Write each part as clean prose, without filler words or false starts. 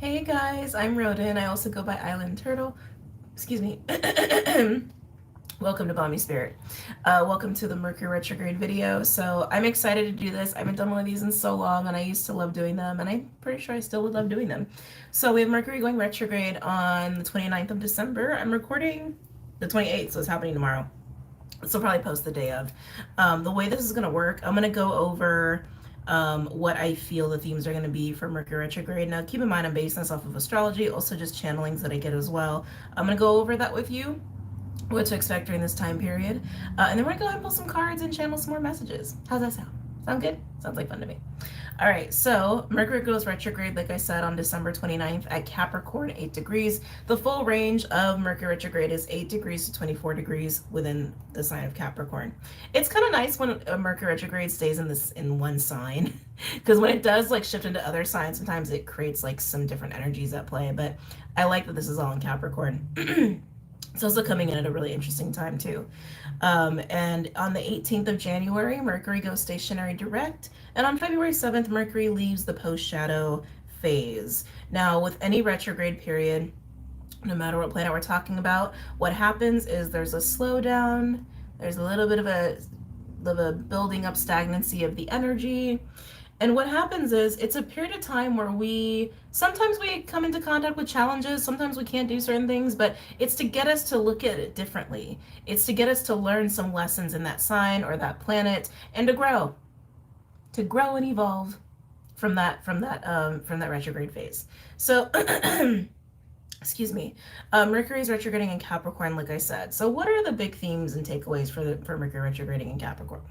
Hey guys, I'm Rodin. I also go by Island Turtle. Excuse me. Welcome to BOMISpirit. Welcome to the Mercury Retrograde video. So I'm excited to do this. I haven't done one of these in so long, and I used to love doing them, and I'm pretty sure I still would love doing them. So we have Mercury going retrograde on the 29th of December. I'm recording the 28th, so it's happening tomorrow. So I'll probably post the day of. The way this is going to work, I'm going to go over what I feel the themes are going to be for Mercury retrograde. Now, keep in mind, I'm basing this off of astrology, also just channelings that I get as well. I'm going to go over that with you, what to expect during this time period. And then we're going to go ahead and pull some cards and channel some more messages. How's that sound? Sound good? Sounds like fun to me. All right, so Mercury goes retrograde, like I said, on December 29th at Capricorn, 8 degrees. The full range of Mercury retrograde is 8 degrees to 24 degrees within the sign of Capricorn. It's kind of nice when a Mercury retrograde stays in one sign, because when it does like shift into other signs, sometimes it creates like some different energies at play, but I like that this is all in Capricorn. It's also coming in at a really interesting time too. And on the 18th of January, Mercury goes stationary direct. And on February 7th, Mercury leaves the post-shadow phase. Now, with any retrograde period, no matter what planet we're talking about, what happens is there's a slowdown, there's a little bit of a building up stagnancy of the energy. And what happens is it's a period of time where sometimes we come into contact with challenges, sometimes we can't do certain things, but it's to get us to look at it differently. It's to get us to learn some lessons in that sign or that planet and to grow and evolve from that retrograde phase. So excuse me, Mercury is retrograding in Capricorn, like I said. So what are the big themes and takeaways for Mercury retrograding in Capricorn?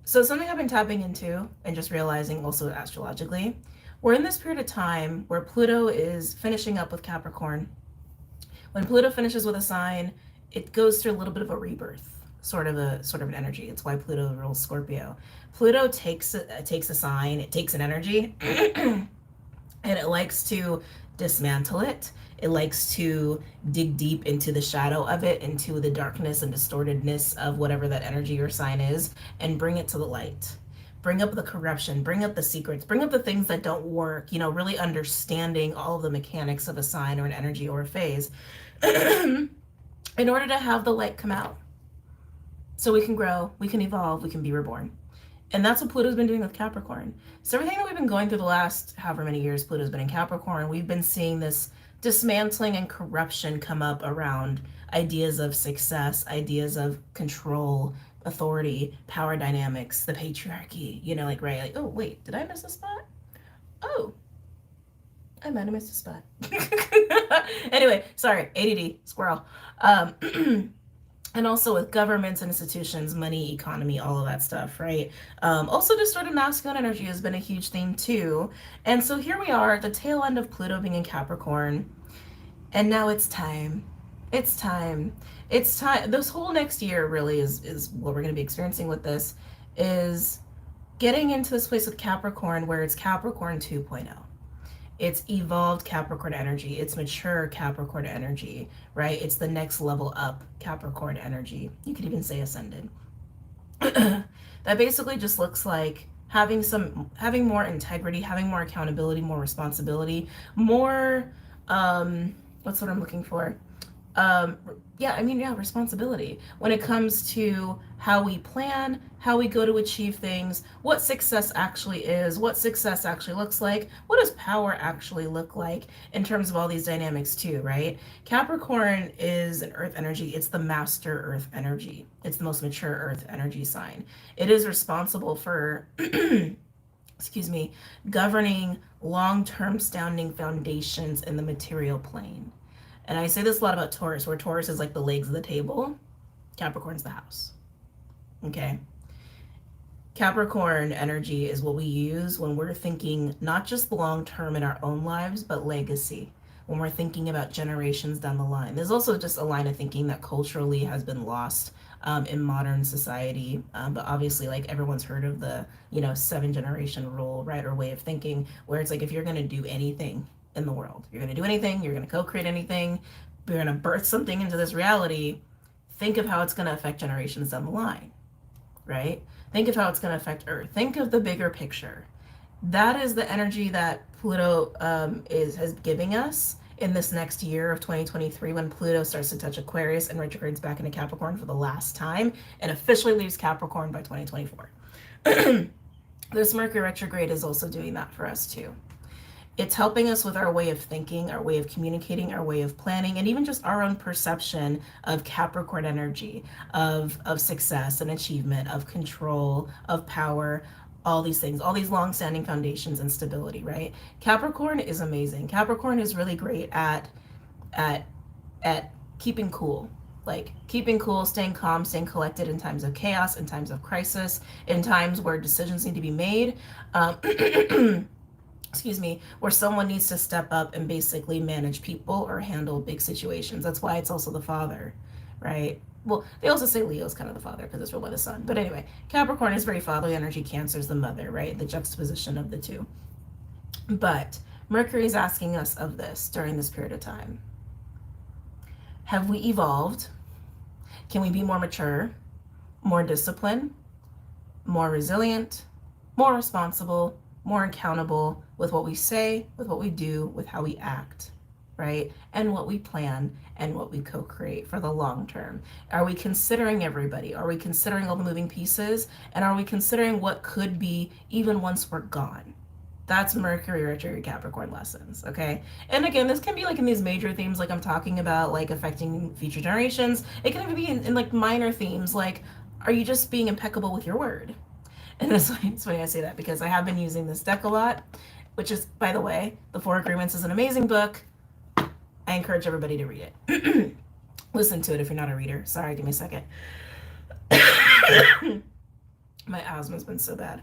So something I've been tapping into and just realizing also astrologically, we're in this period of time where Pluto is finishing up with Capricorn. When Pluto finishes with a sign, it goes through a little bit of a rebirth, sort of an energy. It's why Pluto rules Scorpio. Pluto takes a sign, it takes an energy, and it likes to dismantle it. It likes to dig deep into the shadow of it, into the darkness and distortedness of whatever that energy or sign is, and bring it to the light. Bring up the corruption, bring up the secrets, bring up the things that don't work, really understanding all of the mechanics of a sign or an energy or a phase in order to have the light come out. So we can grow, we can evolve, we can be reborn. And that's what Pluto's been doing with Capricorn. So everything that we've been going through the last however many years Pluto's been in Capricorn, we've been seeing this dismantling and corruption come up around ideas of success, ideas of control, authority, power dynamics, the patriarchy, right? Like, oh, wait, did I miss a spot? Oh, I might have missed a spot. Anyway, sorry, ADD, squirrel. And also with governments and institutions, money, economy, all of that stuff, right? Also, distorted masculine energy has been a huge theme too. And so here we are at the tail end of Pluto being in Capricorn. And now it's time. It's time. It's time. This whole next year really is what we're going to be experiencing with this, is getting into this place with Capricorn where it's Capricorn 2.0. It's evolved Capricorn energy. It's mature Capricorn energy, right? It's the next level up Capricorn energy. You could even say ascended. That basically just looks like having more integrity, having more accountability, more responsibility, more, what's what I'm looking for? Responsibility when it comes to how we plan, how we go to achieve things, what success actually is, what success actually looks like, what does power actually look like in terms of all these dynamics too, right? Capricorn is an earth energy. It's the master earth energy. It's the most mature earth energy sign. It is responsible for excuse me, governing long-term standing foundations in the material plane. And I say this a lot about Taurus, where Taurus is like the legs of the table, Capricorn's the house. Okay? Capricorn energy is what we use when we're thinking not just the long term in our own lives, but legacy. When we're thinking about generations down the line. There's also just a line of thinking that culturally has been lost in modern society. But obviously, like, everyone's heard of the, 7-generation rule, right? Or way of thinking, where it's like, if you're going to do anything in the world, you're going to do anything, you're going to co-create anything, you're going to birth something into this reality, think of how it's going to affect generations down the line, right? Think of how it's going to affect Earth. Think of the bigger picture. That is the energy that Pluto has giving us in this next year of 2023, when Pluto starts to touch Aquarius and retrogrades back into Capricorn for the last time and officially leaves Capricorn by 2024. This Mercury retrograde is also doing that for us too. It's helping us with our way of thinking, our way of communicating, our way of planning, and even just our own perception of Capricorn energy, of success and achievement, of control, of power, all these things, all these long-standing foundations and stability, right? Capricorn is amazing. Capricorn is really great at keeping cool. Like keeping cool, staying calm, staying collected in times of chaos, in times of crisis, in times where decisions need to be made. Excuse me, where someone needs to step up and basically manage people or handle big situations. That's why it's also the father, right? Well, they also say Leo is kind of the father because it's ruled by the sun. But anyway, Capricorn is very fatherly energy. Cancer is the mother, right? The juxtaposition of the two. But Mercury is asking us of this during this period of time. Have we evolved? Can we be more mature, more disciplined, more resilient, more responsible, more accountable with what we say, with what we do, with how we act, right? And what we plan and what we co-create for the long term. Are we considering everybody? Are we considering all the moving pieces? And are we considering what could be even once we're gone? That's Mercury retrograde Capricorn lessons, okay? And again, this can be like in these major themes like I'm talking about, like affecting future generations. It can even be in like minor themes like, are you just being impeccable with your word? And it's funny I say that because I have been using this deck a lot, which is, by the way, The Four Agreements is an amazing book. I encourage everybody to read it. Listen to it if you're not a reader. Sorry, give me a second. My asthma's been so bad.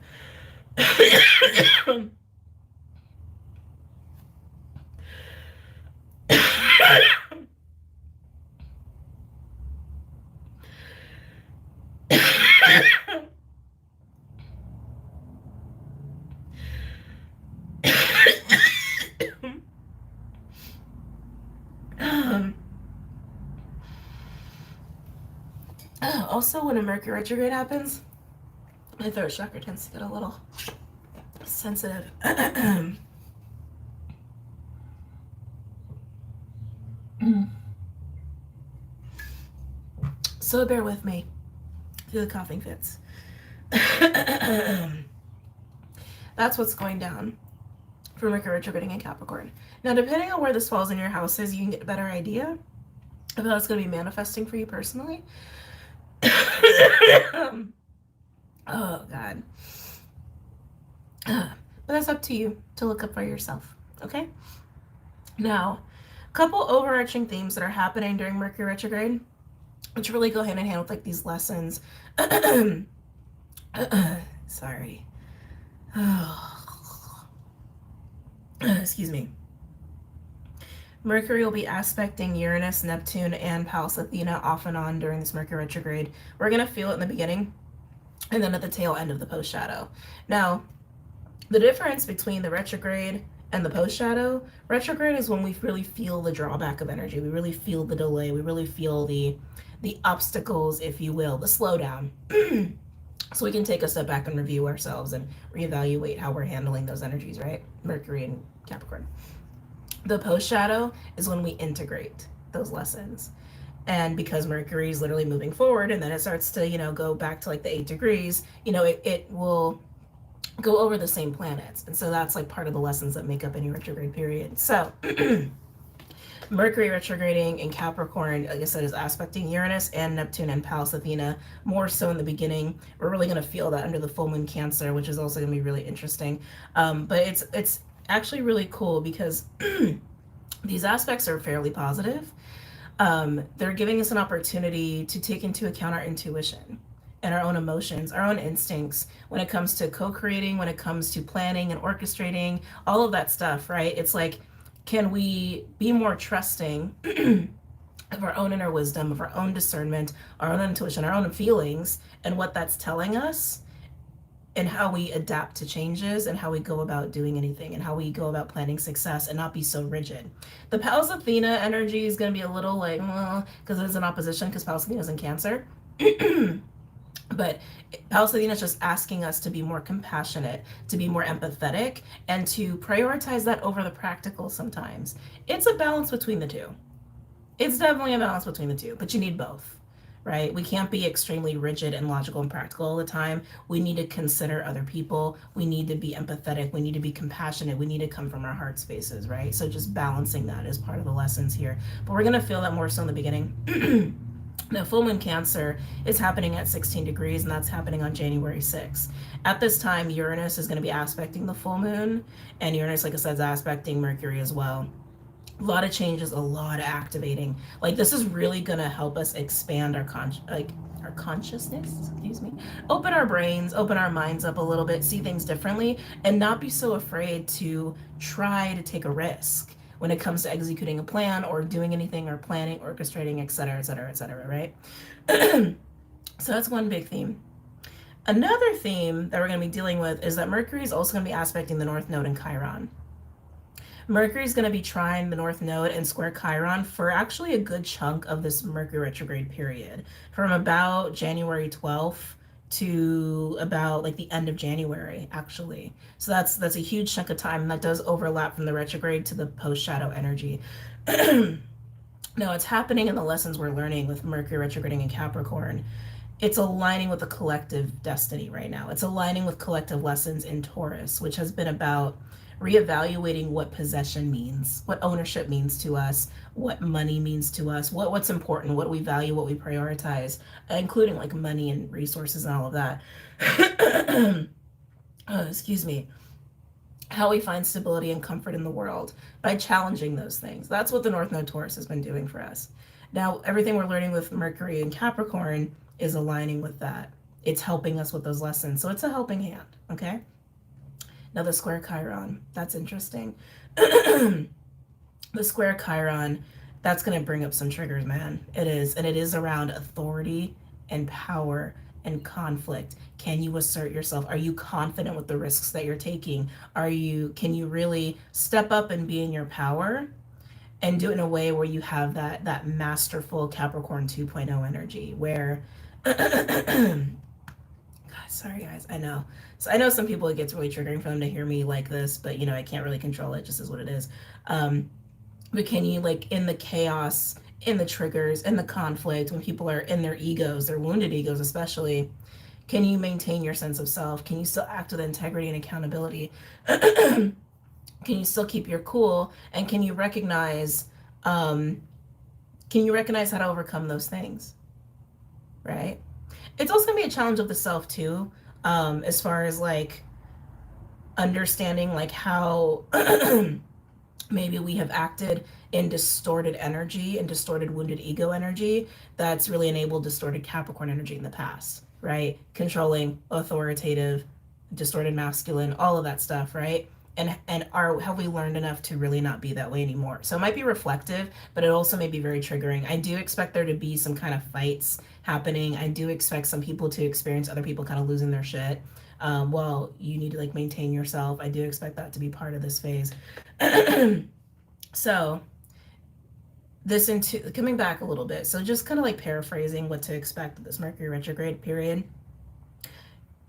Also, when a Mercury retrograde happens, my throat chakra tends to get a little sensitive. So bear with me through the coughing fits. That's what's going down for Mercury retrograding in Capricorn. Now, depending on where this falls in your houses, you can get a better idea of how it's going to be manifesting for you personally. Oh, God. But that's up to you to look up for yourself, okay? Now, a couple overarching themes that are happening during Mercury retrograde, which really go hand in hand with like these lessons. Sorry. Excuse me. Mercury will be aspecting Uranus, Neptune, and Pallas Athena off and on during this Mercury retrograde. We're going to feel it in the beginning and then at the tail end of the post-shadow. Now, the difference between the retrograde and the post-shadow, retrograde is when we really feel the drawback of energy. We really feel the delay. We really feel the obstacles, if you will, the slowdown. So we can take a step back and review ourselves and reevaluate how we're handling those energies, right? Mercury and Capricorn. The post-shadow is when we integrate those lessons. And because Mercury is literally moving forward and then it starts to, go back to like the 8 degrees, it will go over the same planets. And so that's like part of the lessons that make up any retrograde period. So Mercury retrograding in Capricorn, like I said, is aspecting Uranus and Neptune and Pallas Athena, more so in the beginning. We're really going to feel that under the full moon Cancer, which is also going to be really interesting. But it's actually really cool because these aspects are fairly positive. They're giving us an opportunity to take into account our intuition and our own emotions, our own instincts when it comes to co-creating, when it comes to planning and orchestrating, all of that stuff, right? It's like, can we be more trusting of our own inner wisdom, of our own discernment, our own intuition, our own feelings, and what that's telling us, and how we adapt to changes, and how we go about doing anything, and how we go about planning success and not be so rigid. The Pallas Athena energy is going to be a little like, because it's an opposition, because Pallas Athena is in Cancer. But Palestine is just asking us to be more compassionate, to be more empathetic, and to prioritize that over the practical sometimes. It's a balance between the two. It's definitely a balance between the two, but you need both, right? We can't be extremely rigid and logical and practical all the time. We need to consider other people. We need to be empathetic. We need to be compassionate. We need to come from our heart spaces, right? So just balancing that is part of the lessons here. But we're going to feel that more so in the beginning. Now, full moon Cancer is happening at 16 degrees, and that's happening on January 6th. At this time, Uranus is going to be aspecting the full moon, and Uranus, like I said, is aspecting Mercury as well. A lot of changes, a lot of activating. Like, this is really going to help us expand our consciousness, excuse me, open our brains, open our minds up a little bit, see things differently, and not be so afraid to try to take a risk when it comes to executing a plan or doing anything or planning, orchestrating, etc., etc., etc., right? So that's one big theme. Another theme that we're going to be dealing with is that Mercury is also going to be aspecting the North Node in Chiron. Mercury is going to be trying the North Node and square Chiron for actually a good chunk of this Mercury retrograde period, from about January 12th to about like the end of January, actually. So that's a huge chunk of time, and that does overlap from the retrograde to the post-shadow energy. Now, it's happening in the lessons we're learning with Mercury retrograding in Capricorn. It's aligning with the collective destiny right now. It's aligning with collective lessons in Taurus, which has been about reevaluating what possession means, what ownership means to us, what money means to us, what's important, what we value, what we prioritize, including like money and resources and all of that. Excuse me. How we find stability and comfort in the world by challenging those things. That's what the North Node Taurus has been doing for us. Now, everything we're learning with Mercury and Capricorn is aligning with that. It's helping us with those lessons. So it's a helping hand, okay? Now the square Chiron, that's interesting. The square Chiron, that's going to bring up some triggers, man. It is. And it is around authority and power and conflict. Can you assert yourself? Are you confident with the risks that you're taking? Can you really step up and be in your power and do it in a way where you have that masterful Capricorn 2.0 energy where God, sorry guys, I know. So I know some people, it gets really triggering for them to hear me like this, but you know, I can't really control it, just is what it is. But can you, like, in the chaos, in the triggers, in the conflict, when people are in their egos, their wounded egos especially, can you maintain your sense of self? Can you still act with integrity and accountability? Can you still keep your cool? And can you recognize how to overcome those things? Right? It's also gonna be a challenge of the self too, as far as like understanding like how maybe we have acted in distorted energy and distorted wounded ego energy that's really enabled distorted Capricorn energy in the past, right? Controlling, authoritative, distorted masculine, all of that stuff, right? And have we learned enough to really not be that way anymore? So it might be reflective, but it also may be very triggering. I do expect there to be some kind of fights happening. I do expect some people to experience other people kind of losing their shit. Well, you need to like maintain yourself. I do expect that to be part of this phase. So coming back a little bit. So just kind of like paraphrasing what to expect of this Mercury retrograde period.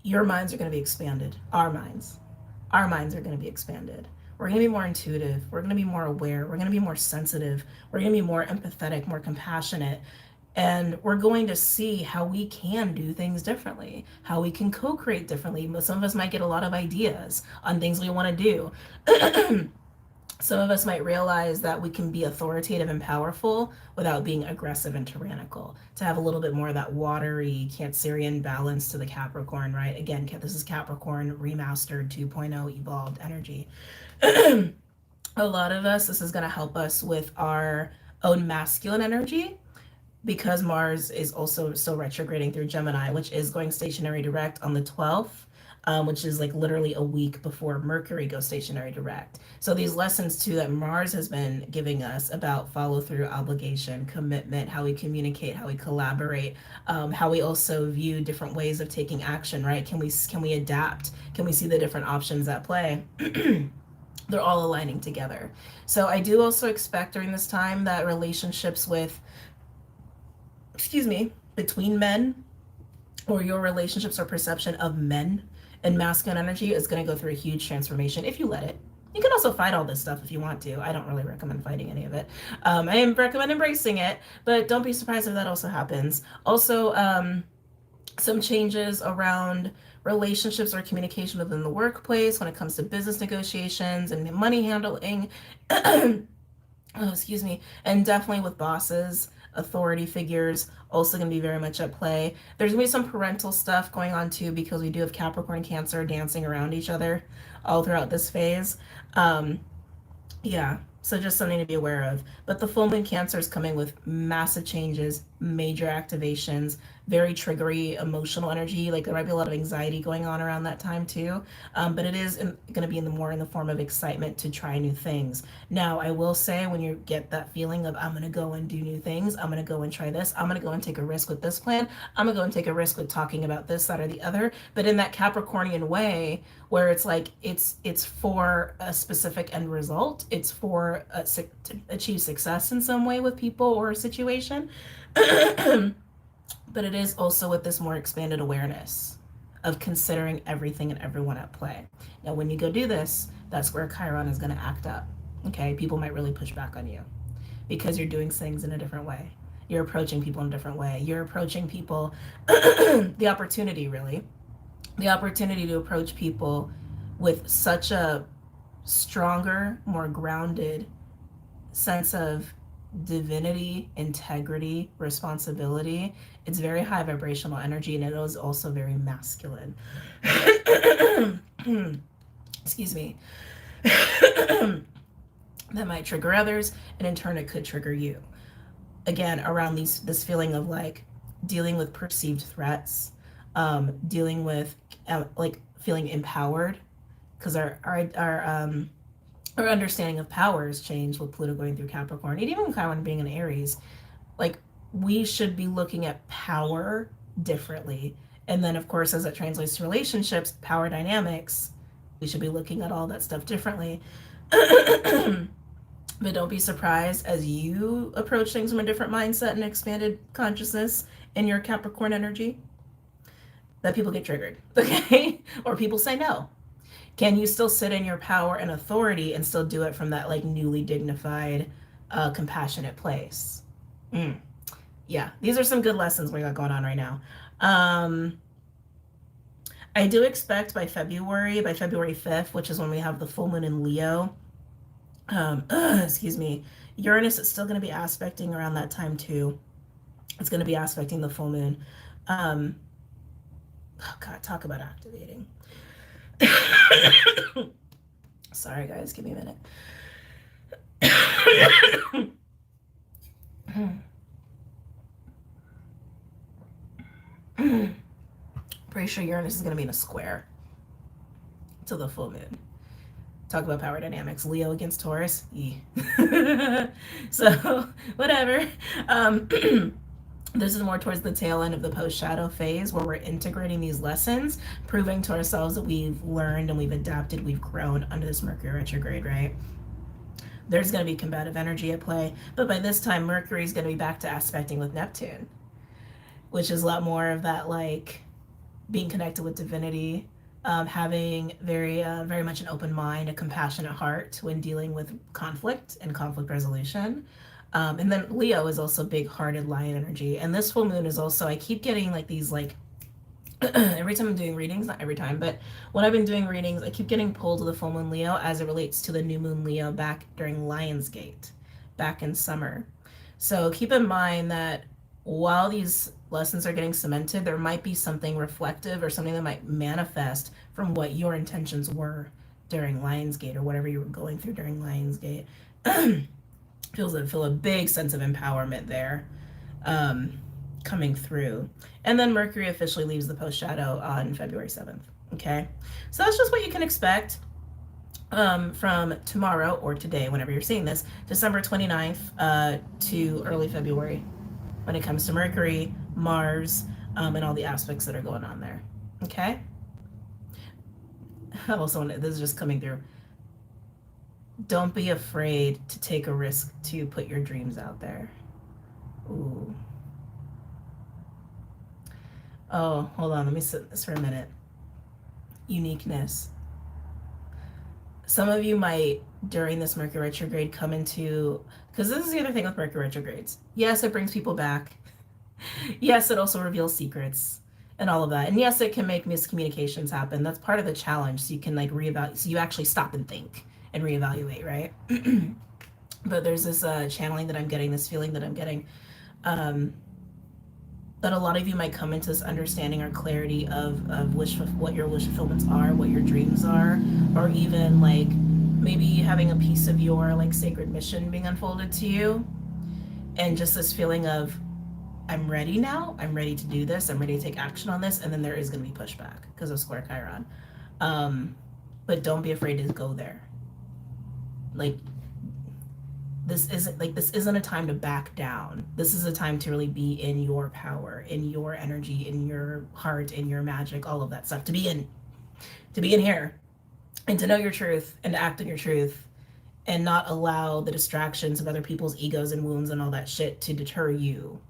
Your minds are going to be expanded. Our minds are going to be expanded. We're going to be more intuitive. We're going to be more aware. We're going to be more sensitive. We're going to be more empathetic, more compassionate. And we're going to see how we can do things differently, how we can co-create differently. Some of us might get a lot of ideas on things we want to do. Some of us might realize that we can be authoritative and powerful without being aggressive and tyrannical, to have a little bit more of that watery Cancerian balance to the Capricorn, right? Again, this is Capricorn remastered 2.0 evolved energy. A lot of us, this is going to help us with our own masculine energy, because Mars is also still retrograding through Gemini, which is going stationary direct on the 12th. Which is like literally a week before Mercury goes stationary direct. So these lessons too that Mars has been giving us about follow through, obligation, commitment, how we communicate, how we collaborate, how we also view different ways of taking action, right? Can we adapt? Can we see the different options at play? They're all aligning together. So I do also expect during this time that relationships between men or your relationships or perception of men and masculine energy is going to go through a huge transformation if you let it. You can also fight all this stuff if you want to. I don't really recommend fighting any of it. I recommend embracing it, but don't be surprised if that also happens. Also, some changes around relationships or communication within the workplace when it comes to business negotiations and money handling. Oh, excuse me. And definitely with bosses, authority figures, also going to be very much at play. There's going to be some parental stuff going on too, because we do have Capricorn and Cancer dancing around each other all throughout this phase. Um, yeah, so just something to be aware of. But the full moon Cancer is coming with massive changes, major activations, very triggery emotional energy. Like there might be a lot of anxiety going on around that time too. But it is going to be more in the form of excitement to try new things. Now, I will say when you get that feeling of I'm going to go and do new things, I'm going to go and try this, I'm going to go and take a risk with this plan, I'm going to go and take a risk with talking about this, that, or the other. But in that Capricornian way, where it's like it's for a specific end result, it's for to achieve success in some way with people or a situation. But it is also with this more expanded awareness of considering everything and everyone at play. Now, when you go do this, that's where Chiron is going to act up. Okay, people might really push back on you because you're doing things in a different way. You're approaching people in a different way. You're approaching people, the opportunity to approach people with such a stronger, more grounded sense of divinity, integrity, responsibility. It's very high vibrational energy, and it is also very masculine. Excuse me. That might trigger others, and in turn it could trigger you. Again, around this feeling of like dealing with perceived threats, dealing with like feeling empowered, because our understanding of power has changed with Pluto going through Capricorn, and even Chiron being in Aries. Like, we should be looking at power differently. And then, of course, as it translates to relationships, power dynamics, we should be looking at all that stuff differently. But don't be surprised as you approach things from a different mindset and expanded consciousness in your Capricorn energy that people get triggered, okay? Or people say no. Can you still sit in your power and authority and still do it from that like newly dignified, compassionate place? Yeah, these are some good lessons we got going on right now. I do expect by February 5th, which is when we have the full moon in Leo, excuse me, Uranus is still going to be aspecting around that time too. It's going to be aspecting the full moon. Oh God, talk about activating. Sorry guys, give me a minute. Pretty sure Uranus is going to be in a square to the full moon. Talk about power dynamics. Leo against Taurus. So, whatever. This is more towards the tail end of the post-shadow phase where we're integrating these lessons, proving to ourselves that we've learned and we've adapted, we've grown under this Mercury retrograde, right? There's going to be combative energy at play, but by this time, Mercury is going to be back to aspecting with Neptune, which is a lot more of that, like, being connected with divinity, having very much an open mind, a compassionate heart when dealing with conflict and conflict resolution. And then Leo is also big-hearted lion energy. And this full moon is also, I keep getting like these like, every time I'm doing readings, not every time, but when I've been doing readings, I keep getting pulled to the full moon Leo as it relates to the new moon Leo back during Lionsgate, back in summer. So keep in mind that while these lessons are getting cemented, there might be something reflective or something that might manifest from what your intentions were during Lionsgate or whatever you were going through during Lionsgate. Feel a big sense of empowerment there coming through. And then Mercury officially leaves the post shadow on February 7th. Okay, so that's just what you can expect from tomorrow or today, whenever you're seeing this, December 29th to early February, when it comes to Mercury, Mars, and all the aspects that are going on there. Okay. Also, this is just coming through. Don't be afraid to take a risk to put your dreams out there. Ooh. Oh, hold on. Let me sit this for a minute. Uniqueness. Some of you might, during this Mercury retrograde, come into, because this is the other thing with Mercury retrogrades. Yes, it brings people back. Yes, it also reveals secrets and all of that. And yes, it can make miscommunications happen. That's part of the challenge. So you can like reevaluate, so you actually stop and think and reevaluate, right? But there's this channeling that I'm getting, this feeling that I'm getting, that a lot of you might come into this understanding or clarity of what your wish fulfillments are, what your dreams are, or even like maybe having a piece of your like sacred mission being unfolded to you, and just this feeling of, I'm ready now, I'm ready to do this, I'm ready to take action on this, and then there is going to be pushback because of Square Chiron. But don't be afraid to go there. Like, this isn't a time to back down. This is a time to really be in your power, in your energy, in your heart, in your magic, all of that stuff. To be in here, and to know your truth, and to act in your truth, and not allow the distractions of other people's egos and wounds and all that shit to deter you.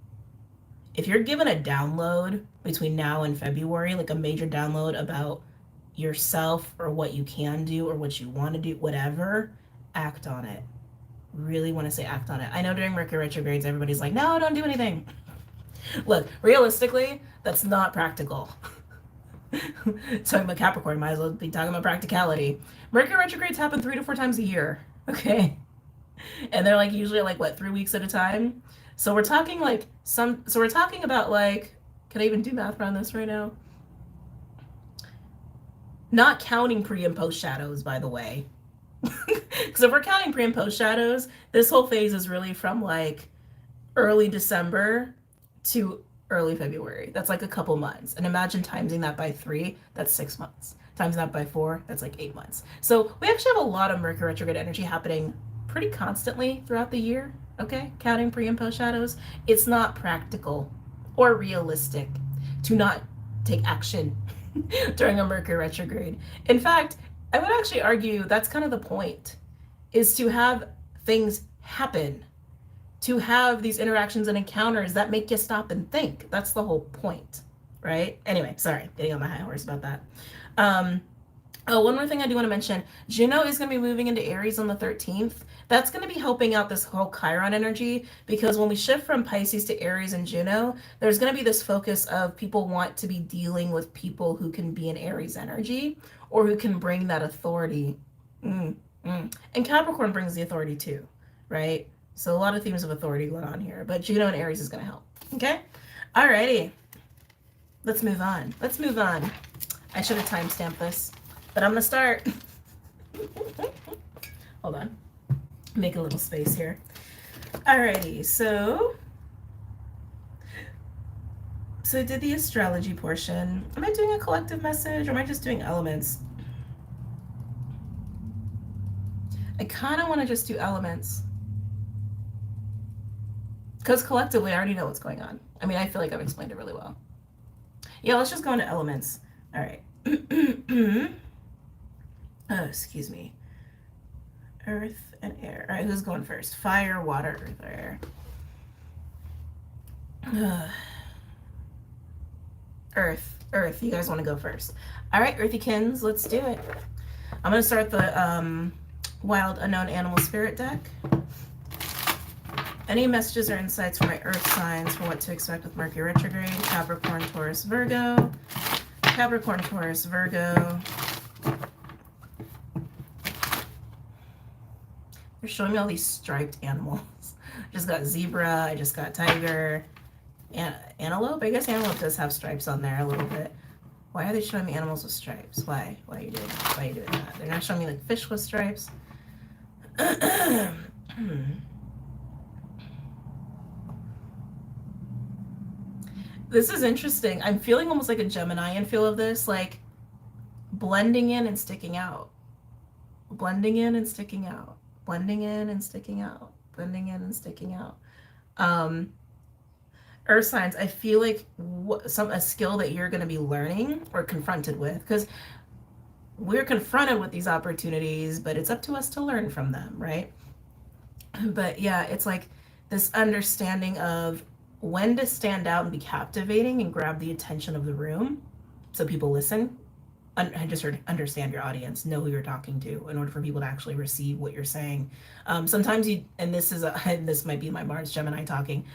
If you're given a download between now and February, like a major download about yourself or what you can do or what you want to do, whatever, act on it. Really want to say act on it. I know during Mercury retrogrades, everybody's like, no, don't do anything. Look, realistically, that's not practical. Talking about Capricorn, might as well be talking about practicality. Mercury retrogrades happen 3 to 4 times a year, okay? And they're like usually like, what, 3 weeks at a time? So we're talking like so we're talking about like, can I even do math around this right now? Not counting pre and post shadows, by the way. Because if we're counting pre and post shadows, this whole phase is really from like early December to early February. That's like a couple months. And imagine timesing that by 3, that's 6 months. Times that by 4, that's like 8 months. So we actually have a lot of Mercury retrograde energy happening pretty constantly throughout the year. Okay, counting pre and post shadows. It's not practical or realistic to not take action during a Mercury retrograde. In fact, I would actually argue that's kind of the point, is to have things happen, to have these interactions and encounters that make you stop and think. That's the whole point, right? Anyway, sorry, getting on my high horse about that. Oh, one more thing I do want to mention. Juno is going to be moving into Aries on the 13th. That's going to be helping out this whole Chiron energy, because when we shift from Pisces to Aries and Juno, there's going to be this focus of people want to be dealing with people who can be in Aries energy or who can bring that authority. And Capricorn brings the authority too, right? So a lot of themes of authority going on here, but Juno and Aries is going to help. Okay? Alrighty. Let's move on. Let's move on. I should have timestamped this, but I'm going to start. Hold on. Make a little space here. Alrighty, so I did the astrology portion. Am I doing a collective message, or am I just doing elements? I kind of want to just do elements, because collectively I already know what's going on. I mean, I feel like I've explained it really well. Yeah, let's just go into elements. All right. Oh, excuse me. Earth and air. All right, who's going first? Fire, water, earth, or air? Earth. You guys want to go first? All right, Earthykins, let's do it. I'm going to start the Wild Unknown Animal Spirit deck. Any messages or insights for my Earth signs for what to expect with Mercury retrograde? Capricorn, Taurus, Virgo. Capricorn, Taurus, Virgo. They're showing me all these striped animals. I just got zebra, I just got tiger, antelope. I guess antelope does have stripes on there a little bit. Why are they showing me animals with stripes? Why are you doing that? Why are you doing that? They're not showing me like fish with stripes. This is interesting. I'm feeling almost like a Geminian feel of this, like blending in and sticking out. Blending in and sticking out. Blending in and sticking out. Blending in and sticking out. Earth signs, I feel like a skill that you're going to be learning or confronted with, because we're confronted with these opportunities, but it's up to us to learn from them, right? But yeah, it's like this understanding of when to stand out and be captivating and grab the attention of the room so people listen. And just understand your audience, know who you're talking to in order for people to actually receive what you're saying. Sometimes you, and this might be my Mars Gemini talking.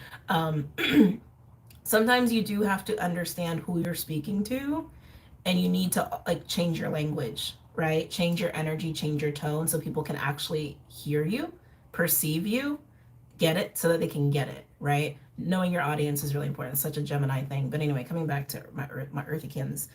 Sometimes you do have to understand who you're speaking to, and you need to like change your language, right? Change your energy, change your tone so people can actually hear you, perceive you, get it, so that they can get it, right? Knowing your audience is really important. It's such a Gemini thing. But anyway, coming back to my Earthykins,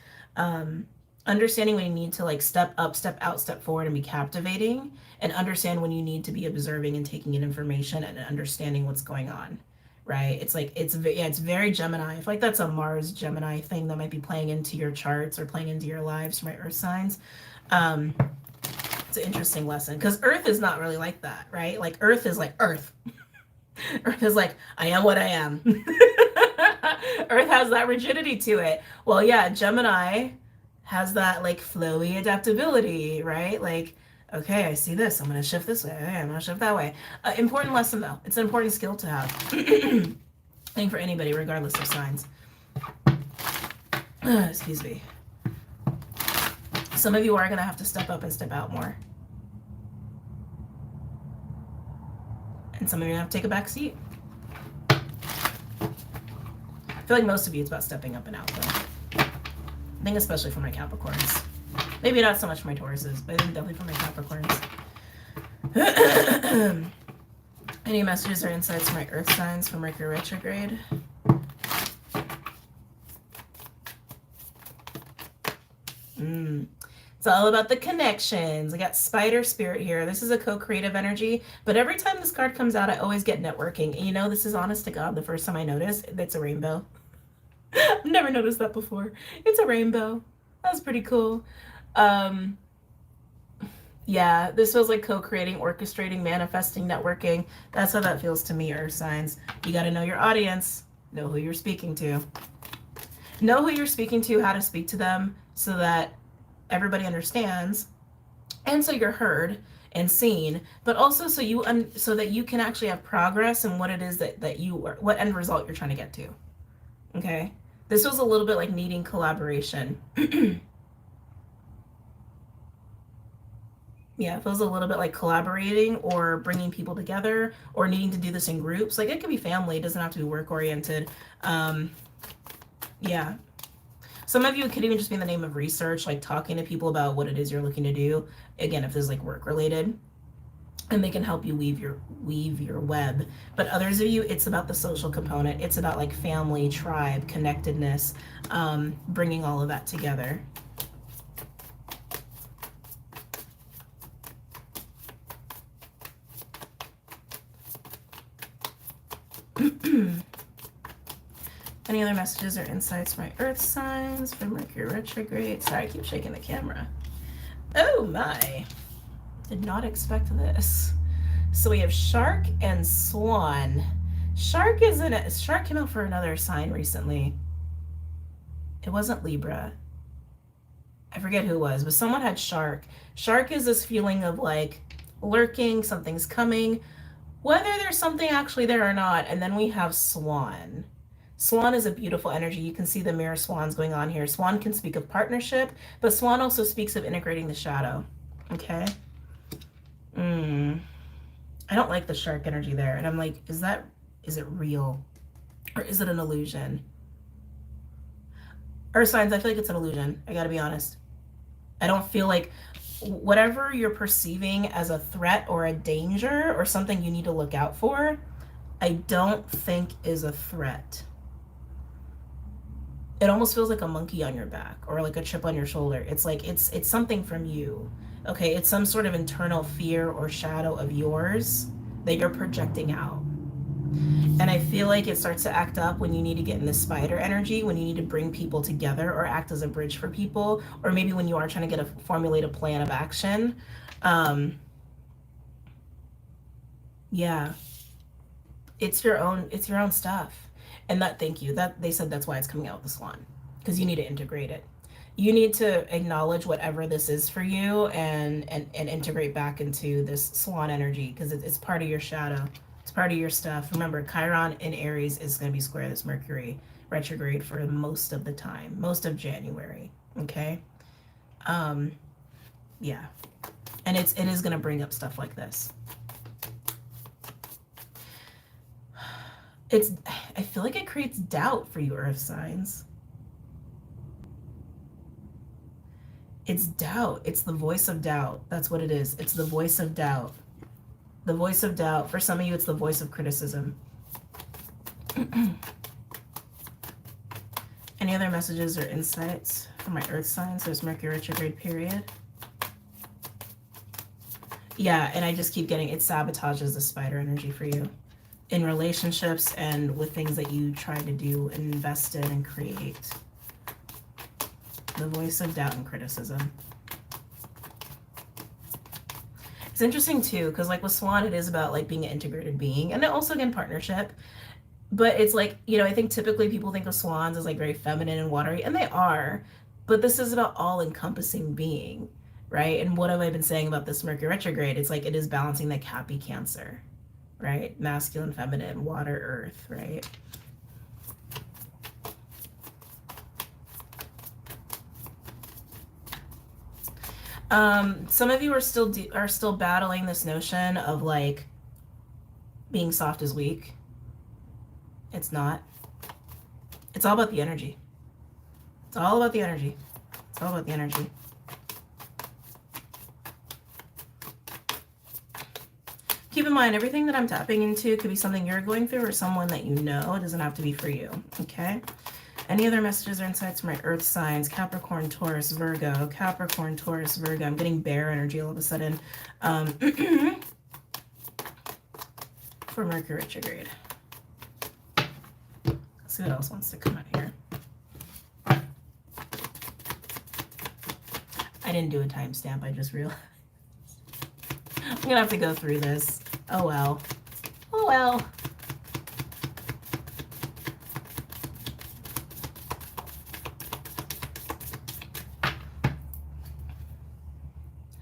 understanding when you need to like step up, step out, step forward and be captivating, and understand when you need to be observing and taking in information and understanding what's going on, right? It's like, it's very Gemini. I feel like that's a Mars Gemini thing that might be playing into your charts or playing into your lives for my Earth signs. It's an interesting lesson because Earth is not really like that, right? Like Earth is like Earth. Earth is like, I am what I am. Earth has that rigidity to it. Well, yeah, Gemini has that like flowy adaptability, right? Like, okay, I see this, I'm going to shift this way. Okay, I'm going to shift that way. Important lesson though. It's an important skill to have. I think for anybody, regardless of signs. Excuse me. Some of you are going to have to step up and step out more. And some of you are going to have to take a back seat. I feel like most of you, it's about stepping up and out though. I think especially for my Capricorns. Maybe not so much for my Tauruses, but I think definitely for my Capricorns. Any messages or insights for my Earth signs for Mercury retrograde? It's all about the connections. I got Spider Spirit here. This is a co-creative energy, but every time this card comes out, I always get networking. And you know, this is honest to God, the first time I noticed, it's a rainbow. I've never noticed that before. It's a rainbow. That's pretty cool. Yeah, this feels like co-creating, orchestrating, manifesting, networking. That's how that feels to me, Earth signs. You got to know your audience, know who you're speaking to. Know who you're speaking to, how to speak to them so that everybody understands and so you're heard and seen, but also so you so that you can actually have progress in what it is that you are, what end result you're trying to get to. Okay, this was a little bit like needing collaboration. Yeah, it feels a little bit like collaborating or bringing people together or needing to do this in groups. Like it could be family, it doesn't have to be work oriented. Yeah, some of you, it could even just be in the name of research, like talking to people about what it is you're looking to do. Again, if this is like work related, and they can help you weave your web. But others of you, it's about the social component. It's about like family, tribe, connectedness, bringing all of that together. Any other messages or insights for my Earth signs for Mercury retrograde? Sorry, I keep shaking the camera. Oh my. Did not expect this. So we have Shark and Swan. Shark came out for another sign recently. It wasn't Libra. I forget who it was, but someone had Shark. Shark is this feeling of like lurking, something's coming, whether there's something actually there or not. And then we have Swan. Swan is a beautiful energy. You can see the mirror swans going on here. Swan can speak of partnership, but Swan also speaks of integrating the shadow. Okay. I don't like the shark energy there. And I'm like, is it real? Or is it an illusion? Earth signs, I feel like it's an illusion. I gotta be honest. I don't feel like whatever you're perceiving as a threat or a danger or something you need to look out for, I don't think is a threat. It almost feels like a monkey on your back or like a chip on your shoulder. It's like, it's something from you. Okay, it's some sort of internal fear or shadow of yours that you're projecting out. And I feel like it starts to act up when you need to get in the spider energy, when you need to bring people together or act as a bridge for people, or maybe when you are trying to formulate a plan of action. Yeah, it's your own stuff. And thank you. They said that's why it's coming out with the Swan, because you need to integrate it. You need to acknowledge whatever this is for you and integrate back into this Swan energy, because it's part of your shadow. It's part of your stuff. Remember, Chiron in Aries is going to be square this Mercury retrograde for most of the time, most of January. Okay. Yeah. And it is going to bring up stuff like this. I feel like it creates doubt for you earth signs. It's doubt. It's the voice of doubt. That's what it is. It's the voice of doubt. The voice of doubt. For some of you, it's the voice of criticism. Any other messages or insights for my earth signs? There's Mercury retrograde period. Yeah, and I just keep getting, it sabotages the spider energy for you in relationships and with things that you try to do, invest in, and create. The voice of doubt and criticism. It's interesting too, because like with Swan, it is about like being an integrated being, and also again partnership. But it's like, you know, I think typically people think of swans as like very feminine and watery, and they are, but this is about all-encompassing being, right? And what have I been saying about this Mercury retrograde? It's like it is balancing the Cappy Cancer, right? Masculine, feminine, water, earth, right? Some of you are still battling this notion of like being soft is weak. It's not. It's all about the energy. It's all about the energy. It's all about the energy. Keep in mind, everything that I'm tapping into could be something you're going through or someone that you know. It doesn't have to be for you, okay? Any other messages or insights for my earth signs? Capricorn, Taurus, Virgo. Capricorn, Taurus, Virgo. I'm getting bear energy all of a sudden. For Mercury retrograde. Let's see what else wants to come out here. I didn't do a timestamp. I just realized. I'm going to have to go through this. Oh, well. Oh, well.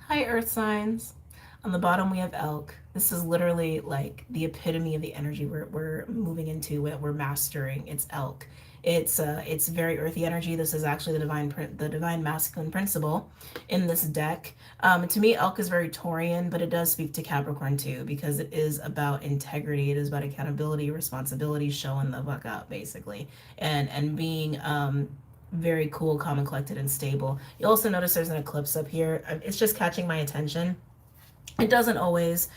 Hi, earth signs. On the bottom, we have elk. This is literally like the epitome of the energy we're moving into, what we're mastering. It's elk. It's very earthy energy. This is actually the divine masculine principle in this deck. To me, elk is very Taurian, but it does speak to Capricorn too, because it is about integrity. It is about accountability, responsibility, showing the fuck up, basically, and being very cool, calm, and collected, and stable. You also notice there's an eclipse up here. It's just catching my attention. It doesn't always.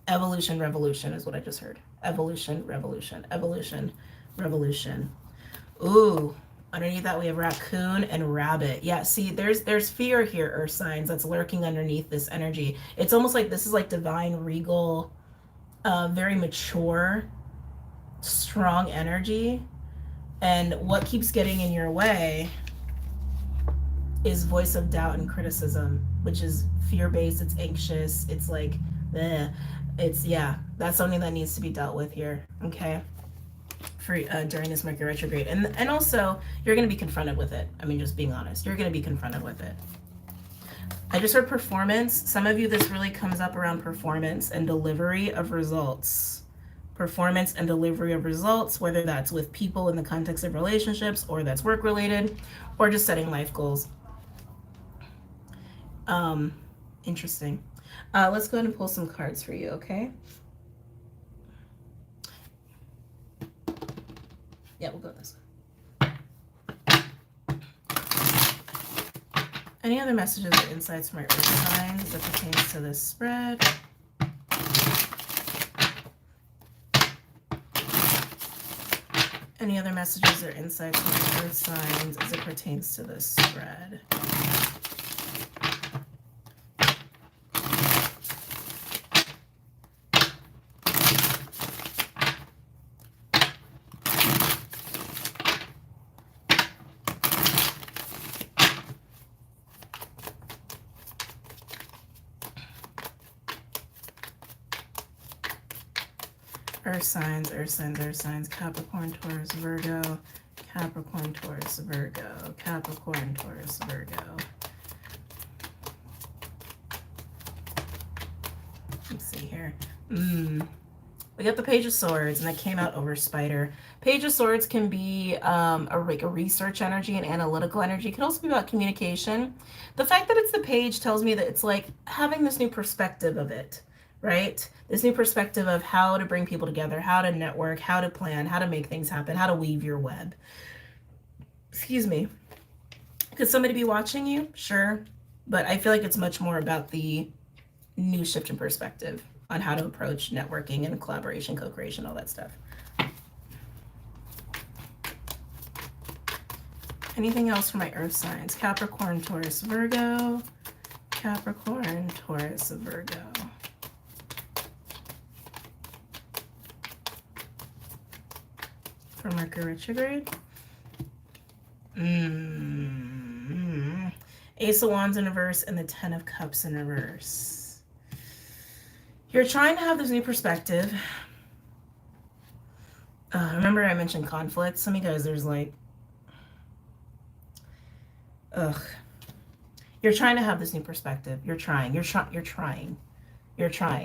Evolution, revolution is what I just heard. Evolution, revolution, evolution, revolution. Ooh, underneath that we have raccoon and rabbit. Yeah, see, there's fear here, earth signs, that's lurking underneath this energy. It's almost like this is like divine, regal, very mature, strong energy. And what keeps getting in your way is voice of doubt and criticism, which is fear-based, it's anxious, it's like, it's, yeah, that's something that needs to be dealt with here, okay, for during this Mercury retrograde. And also, you're going to be confronted with it. I mean, just being honest, you're going to be confronted with it. I just heard performance. Some of you, this really comes up around performance and delivery of results. Performance and delivery of results, whether that's with people in the context of relationships, or that's work-related, or just setting life goals. Interesting. Let's go ahead and pull some cards for you, okay? Yeah, we'll go this way. Any other messages or insights from my earth signs that pertains to this spread? Any other messages or insights from my earth signs as it pertains to this spread? Earth signs, earth signs, earth signs. Capricorn, Taurus, Virgo. Capricorn, Taurus, Virgo. Capricorn, Taurus, Virgo. Let's see here. We got the Page of Swords, and that came out over Spider. Page of Swords can be like a research energy and analytical energy. It can also be about communication. The fact that it's the Page tells me that it's like having this new perspective of it, right? This new perspective of how to bring people together, how to network, how to plan, how to make things happen, how to weave your web. Excuse me. Could somebody be watching you? Sure. But I feel like it's much more about the new shift in perspective on how to approach networking and collaboration, co-creation, all that stuff. Anything else for my earth signs? Capricorn, Taurus, Virgo. Capricorn, Taurus, Virgo. For Mercury retrograde. Ace of Wands in reverse and the Ten of Cups in reverse. You're trying to have this new perspective. Remember I mentioned conflict? Some of you guys, there's like, You're trying to have this new perspective. You're trying.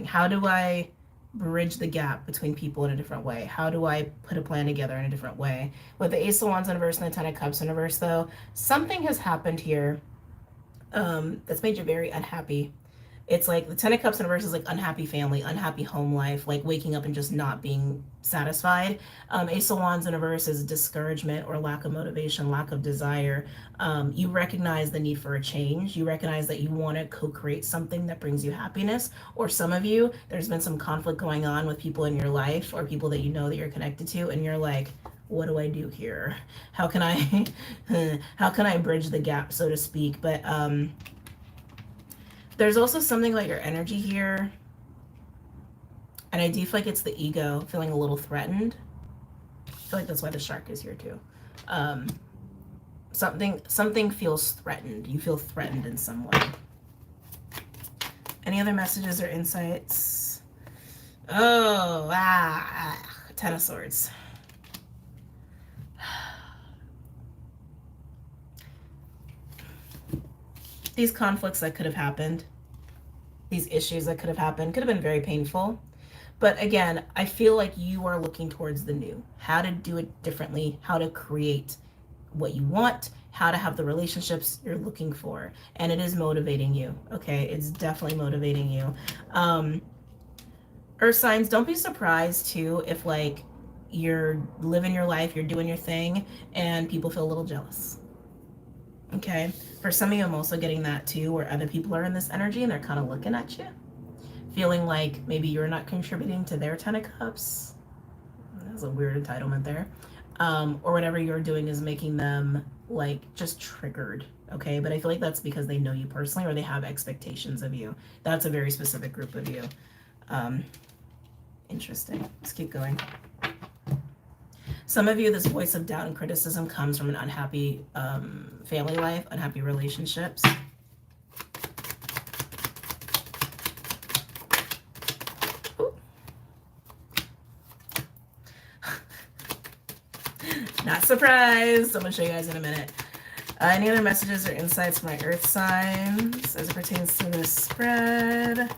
How do I bridge the gap between people in a different way? How do I put a plan together in a different way? With the Ace of Wands in reverse and the Ten of Cups in reverse, though, something has happened here that's made you very unhappy. It's like the Ten of Cups in reverse is like unhappy family, unhappy home life, like waking up and just not being satisfied. Ace of Wands in reverse is discouragement or lack of motivation, lack of desire. You recognize the need for a change. You recognize that you want to co-create something that brings you happiness. Or some of you, there's been some conflict going on with people in your life or people that you know that you're connected to, and you're like, what do I do here? How can I bridge the gap, so to speak? But there's also something about your energy here, and I do feel like it's the ego feeling a little threatened. I feel like that's why the shark is here too. Something feels threatened. You feel threatened in some way. Any other messages or insights? Ten of Swords. These conflicts that could have happened, these issues that could have happened, could have been very painful. But again, I feel like you are looking towards the new, how to do it differently, how to create what you want, how to have the relationships you're looking for. And it is motivating you, okay? It's definitely motivating you. Earth signs, don't be surprised too if like you're living your life, you're doing your thing, and people feel a little jealous. Okay, for some of you, I'm also getting that too, where other people are in this energy and they're kind of looking at you, feeling like maybe you're not contributing to their Ten of Cups. There's a weird entitlement there. Or whatever you're doing is making them like just triggered. Okay, but I feel like that's because they know you personally or they have expectations of you. That's a very specific group of you. Interesting. Let's keep going. Some of you, this voice of doubt and criticism comes from an unhappy family life, unhappy relationships. Ooh. Not surprised. I'm going to show you guys in a minute. Any other messages or insights for my earth signs as it pertains to this spread?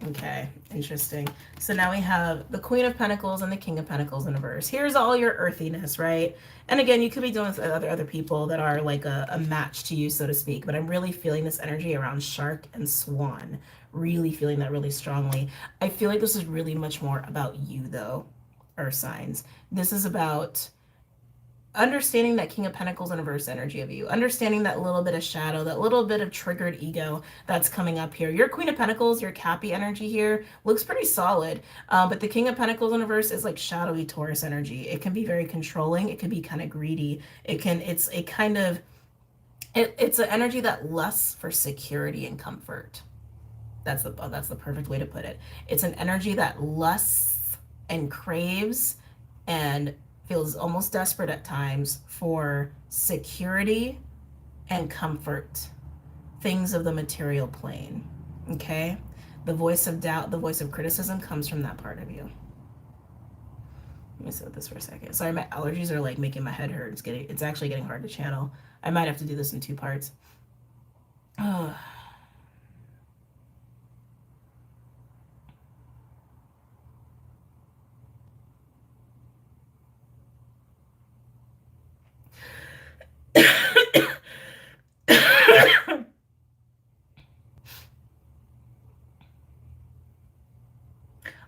Okay, interesting. So now we have the Queen of Pentacles and the King of Pentacles in reverse. Here's all your earthiness, right? And again, you could be dealing with other people that are like a match to you, so to speak. But I'm really feeling this energy around Shark and Swan. Really feeling that really strongly. I feel like this is really much more about you, though, Earth signs. This is about understanding that King of Pentacles and reverse energy of you, understanding that little bit of shadow, that little bit of triggered ego that's coming up here. Your Queen of Pentacles, your Cappy energy here looks pretty solid, but the King of Pentacles in reverse is like shadowy Taurus energy. It can be very controlling. It can be kind of greedy. It's an energy that lusts for security and comfort. That's the perfect way to put it. It's an energy that lusts and craves and feels almost desperate at times for security and comfort, things of the material plane, okay? The voice of doubt, the voice of criticism comes from that part of you. Let me sit with this for a second. Sorry, my allergies are like making my head hurt. It's actually getting hard to channel. I might have to do this in 2 parts. Oh.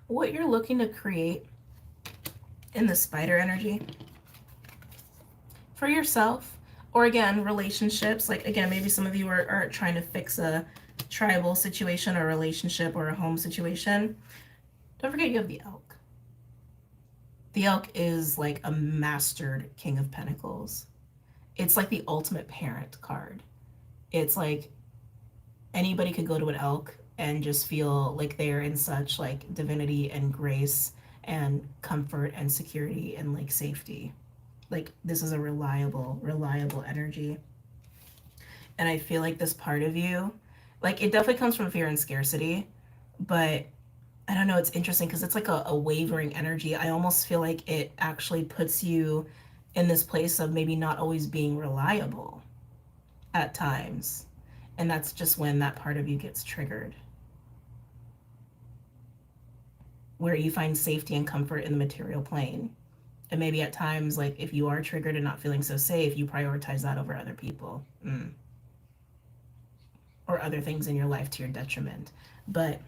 What you're looking to create in the spider energy for yourself, or again, relationships, like again, maybe some of you are trying to fix a tribal situation or a relationship or a home situation. Don't forget you have the elk. The elk is like a mastered King of Pentacles. It's like the ultimate parent card. It's like anybody could go to an elk and just feel like they're in such like divinity and grace and comfort and security and like safety. Like this is a reliable energy. And I feel like this part of you, like it definitely comes from fear and scarcity, but I don't know, it's interesting because it's like a wavering energy. I almost feel like it actually puts you in this place of maybe not always being reliable at times. And that's just when that part of you gets triggered, where you find safety and comfort in the material plane. And maybe at times, like if you are triggered and not feeling so safe, you prioritize that over other people or other things in your life to your detriment. But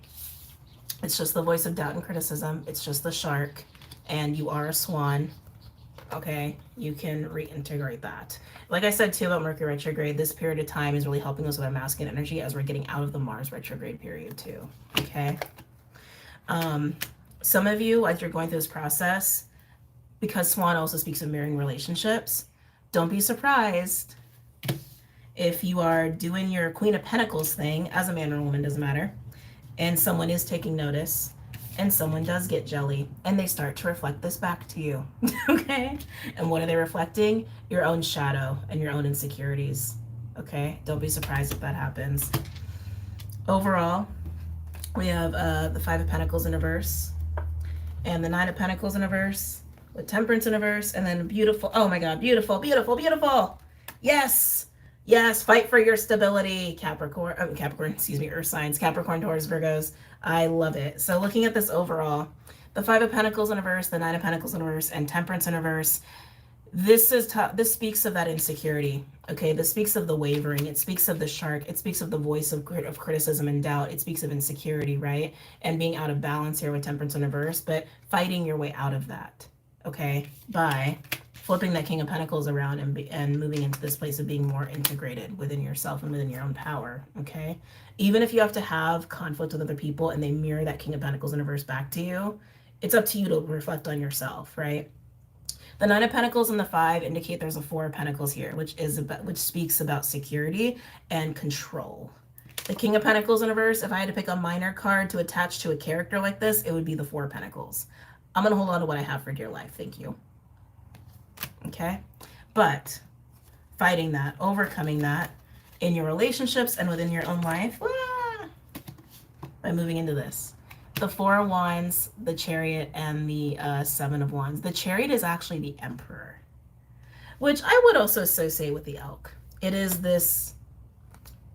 it's just the voice of doubt and criticism. It's just the shark, and you are a swan. Okay, you can reintegrate that. Like I said too about Mercury retrograde, this period of time is really helping us with our masculine energy as we're getting out of the Mars retrograde period too. Okay. Some of you, as you're going through this process, because Swan also speaks of mirroring relationships, don't be surprised if you are doing your Queen of Pentacles thing, as a man or a woman, doesn't matter, and someone is taking notice, and someone does get jelly, and they start to reflect this back to you, okay? And what are they reflecting? Your own shadow and your own insecurities, okay? Don't be surprised if that happens. Overall, we have the Five of Pentacles in reverse, and the Nine of Pentacles in reverse, with Temperance in reverse, and then beautiful, oh my God, beautiful, beautiful, beautiful. Yes, yes, fight for your stability, Capricorn, excuse me, Earth signs, Capricorn, Taurus, Virgos. I love it. So looking at this overall, the Five of Pentacles in reverse, the Nine of Pentacles in reverse, and Temperance in reverse, this speaks of that insecurity, okay? This speaks of the wavering. It speaks of the shark. It speaks of the voice of criticism and doubt. It speaks of insecurity, right? And being out of balance here with Temperance in reverse, but fighting your way out of that, okay? By flipping that King of Pentacles around and moving into this place of being more integrated within yourself and within your own power, okay? Even if you have to have conflict with other people and they mirror that King of Pentacles in reverse back to you, it's up to you to reflect on yourself, right? The Nine of Pentacles and the Five indicate there's a Four of Pentacles here, which speaks about security and control. The King of Pentacles in reverse, if I had to pick a minor card to attach to a character like this, it would be the Four of Pentacles. I'm going to hold on to what I have for dear life. Thank you. Okay? But fighting that, overcoming that in your relationships and within your own life by moving into this. The Four of Wands, the Chariot, and the Seven of Wands. The Chariot is actually the Emperor, which I would also associate with the Elk. It is this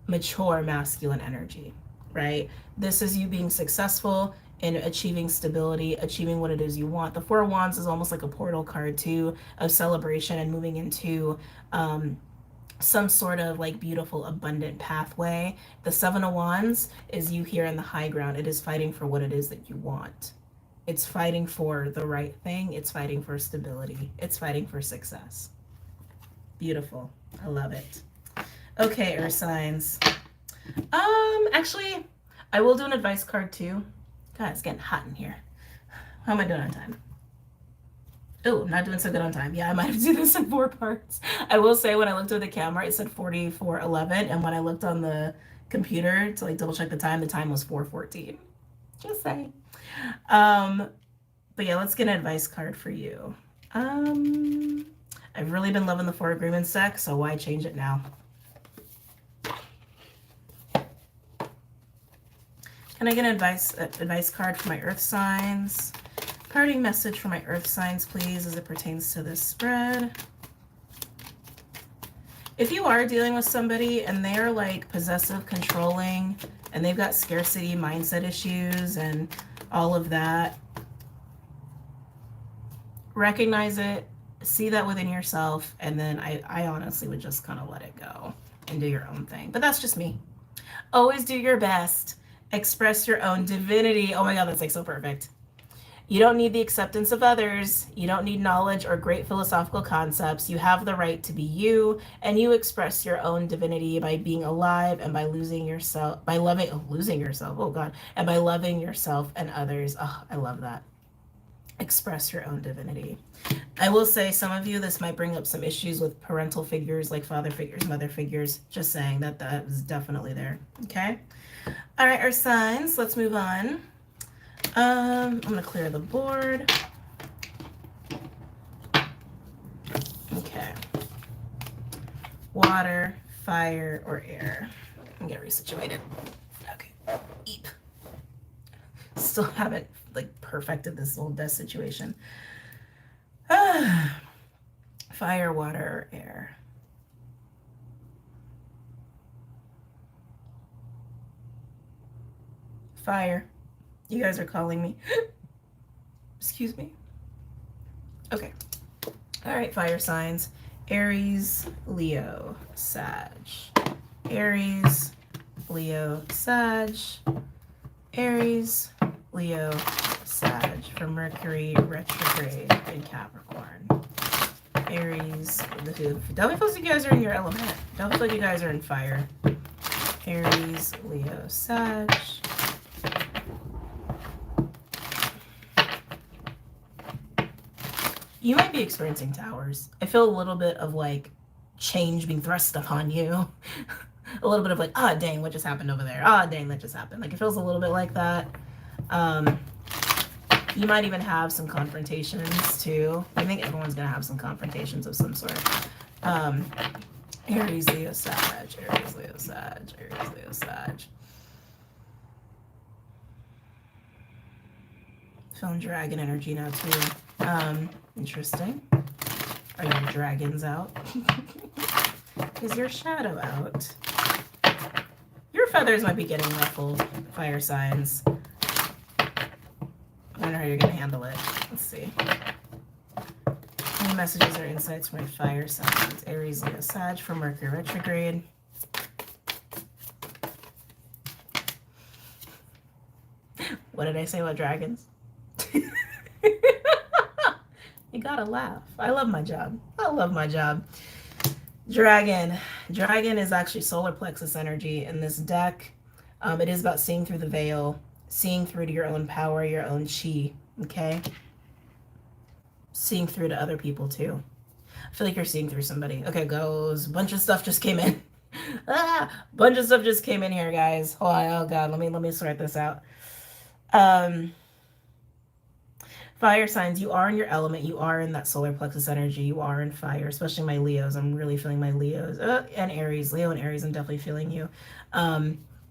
mature masculine energy, right? This is you being successful in achieving stability, achieving what it is you want. The Four of Wands is almost like a portal card too, of celebration and moving into some sort of like beautiful, abundant pathway. The Seven of Wands is you here in the high ground. It is fighting for what it is that you want. It's fighting for the right thing. It's fighting for stability. It's fighting for success. Beautiful. I love it. Okay, Earth signs. Actually, I will do an advice card too. God, it's getting hot in here. How am I doing on time? Oh, I'm not doing so good on time. Yeah, I might have to do this in 4 parts. I will say when I looked at the camera, it said 44:11, and when I looked on the computer to like double check the time was 4:14. Just saying. But yeah, let's get an advice card for you. I've really been loving the Four Agreements deck, so why change it now? Can I get an advice card for my Earth signs? Parting message for my Earth signs, please, as it pertains to this spread. If you are dealing with somebody and they're like possessive, controlling, and they've got scarcity mindset issues and all of that, recognize it, see that within yourself, and then I honestly would just kind of let it go and do your own thing. But that's just me. Always do your best. Express your own divinity. Oh my God, that's like so perfect. You don't need the acceptance of others. You don't need knowledge or great philosophical concepts. You have the right to be you, and you express your own divinity by being alive and by losing yourself, losing yourself, oh God, and by loving yourself and others. Oh, I love that. Express your own divinity. I will say some of you, this might bring up some issues with parental figures, like father figures, mother figures. Just saying that is definitely there. Okay. All right, our signs. Let's move on. I'm going to clear the board. Okay. Water, fire, or air. I'm get resituated. Okay. Eep. Still haven't like perfected this little death situation. Fire, water, or air. Fire. You guys are calling me. Excuse me. Okay. All right, fire signs. Aries, Leo, Sag. Aries, Leo, Sag. Aries, Leo, Sag for Mercury retrograde in Capricorn. Aries, don't feel like you guys are in your element. Don't feel like you guys are in fire. Aries, Leo, Sag. You might be experiencing towers. I feel a little bit of like change being thrust upon you. A little bit of like, ah, dang, what just happened over there? Ah, dang, that just happened. Like it feels a little bit like that. You might even have some confrontations too. I think everyone's gonna have some confrontations of some sort. Aries, Leo, Sag, Aries, Leo, Sag, Aries, Leo, Sag. Feeling dragon energy now too. Interesting. Are your dragons out? Is your shadow out? Your feathers might be getting ruffled, fire signs. I wonder how you're going to handle it. Let's see. Any messages or insights from my fire signs? Aries, Leo, Sag for Mercury retrograde. What did I say about dragons? You gotta laugh. I love my job. I love my job. Dragon. Dragon is actually solar plexus energy in this deck. It is about seeing through the veil, seeing through to your own power, your own chi. Okay? Seeing through to other people too. I feel like you're seeing through somebody. Okay, goes. Bunch of stuff just came in. Bunch of stuff just came in here, guys. Oh, oh God. Let me sort this out. Fire signs, you are in your element. You are in that solar plexus energy. You are in fire, especially my Leos. I'm really feeling my Leos. And Aries. Leo and Aries, I'm definitely feeling you.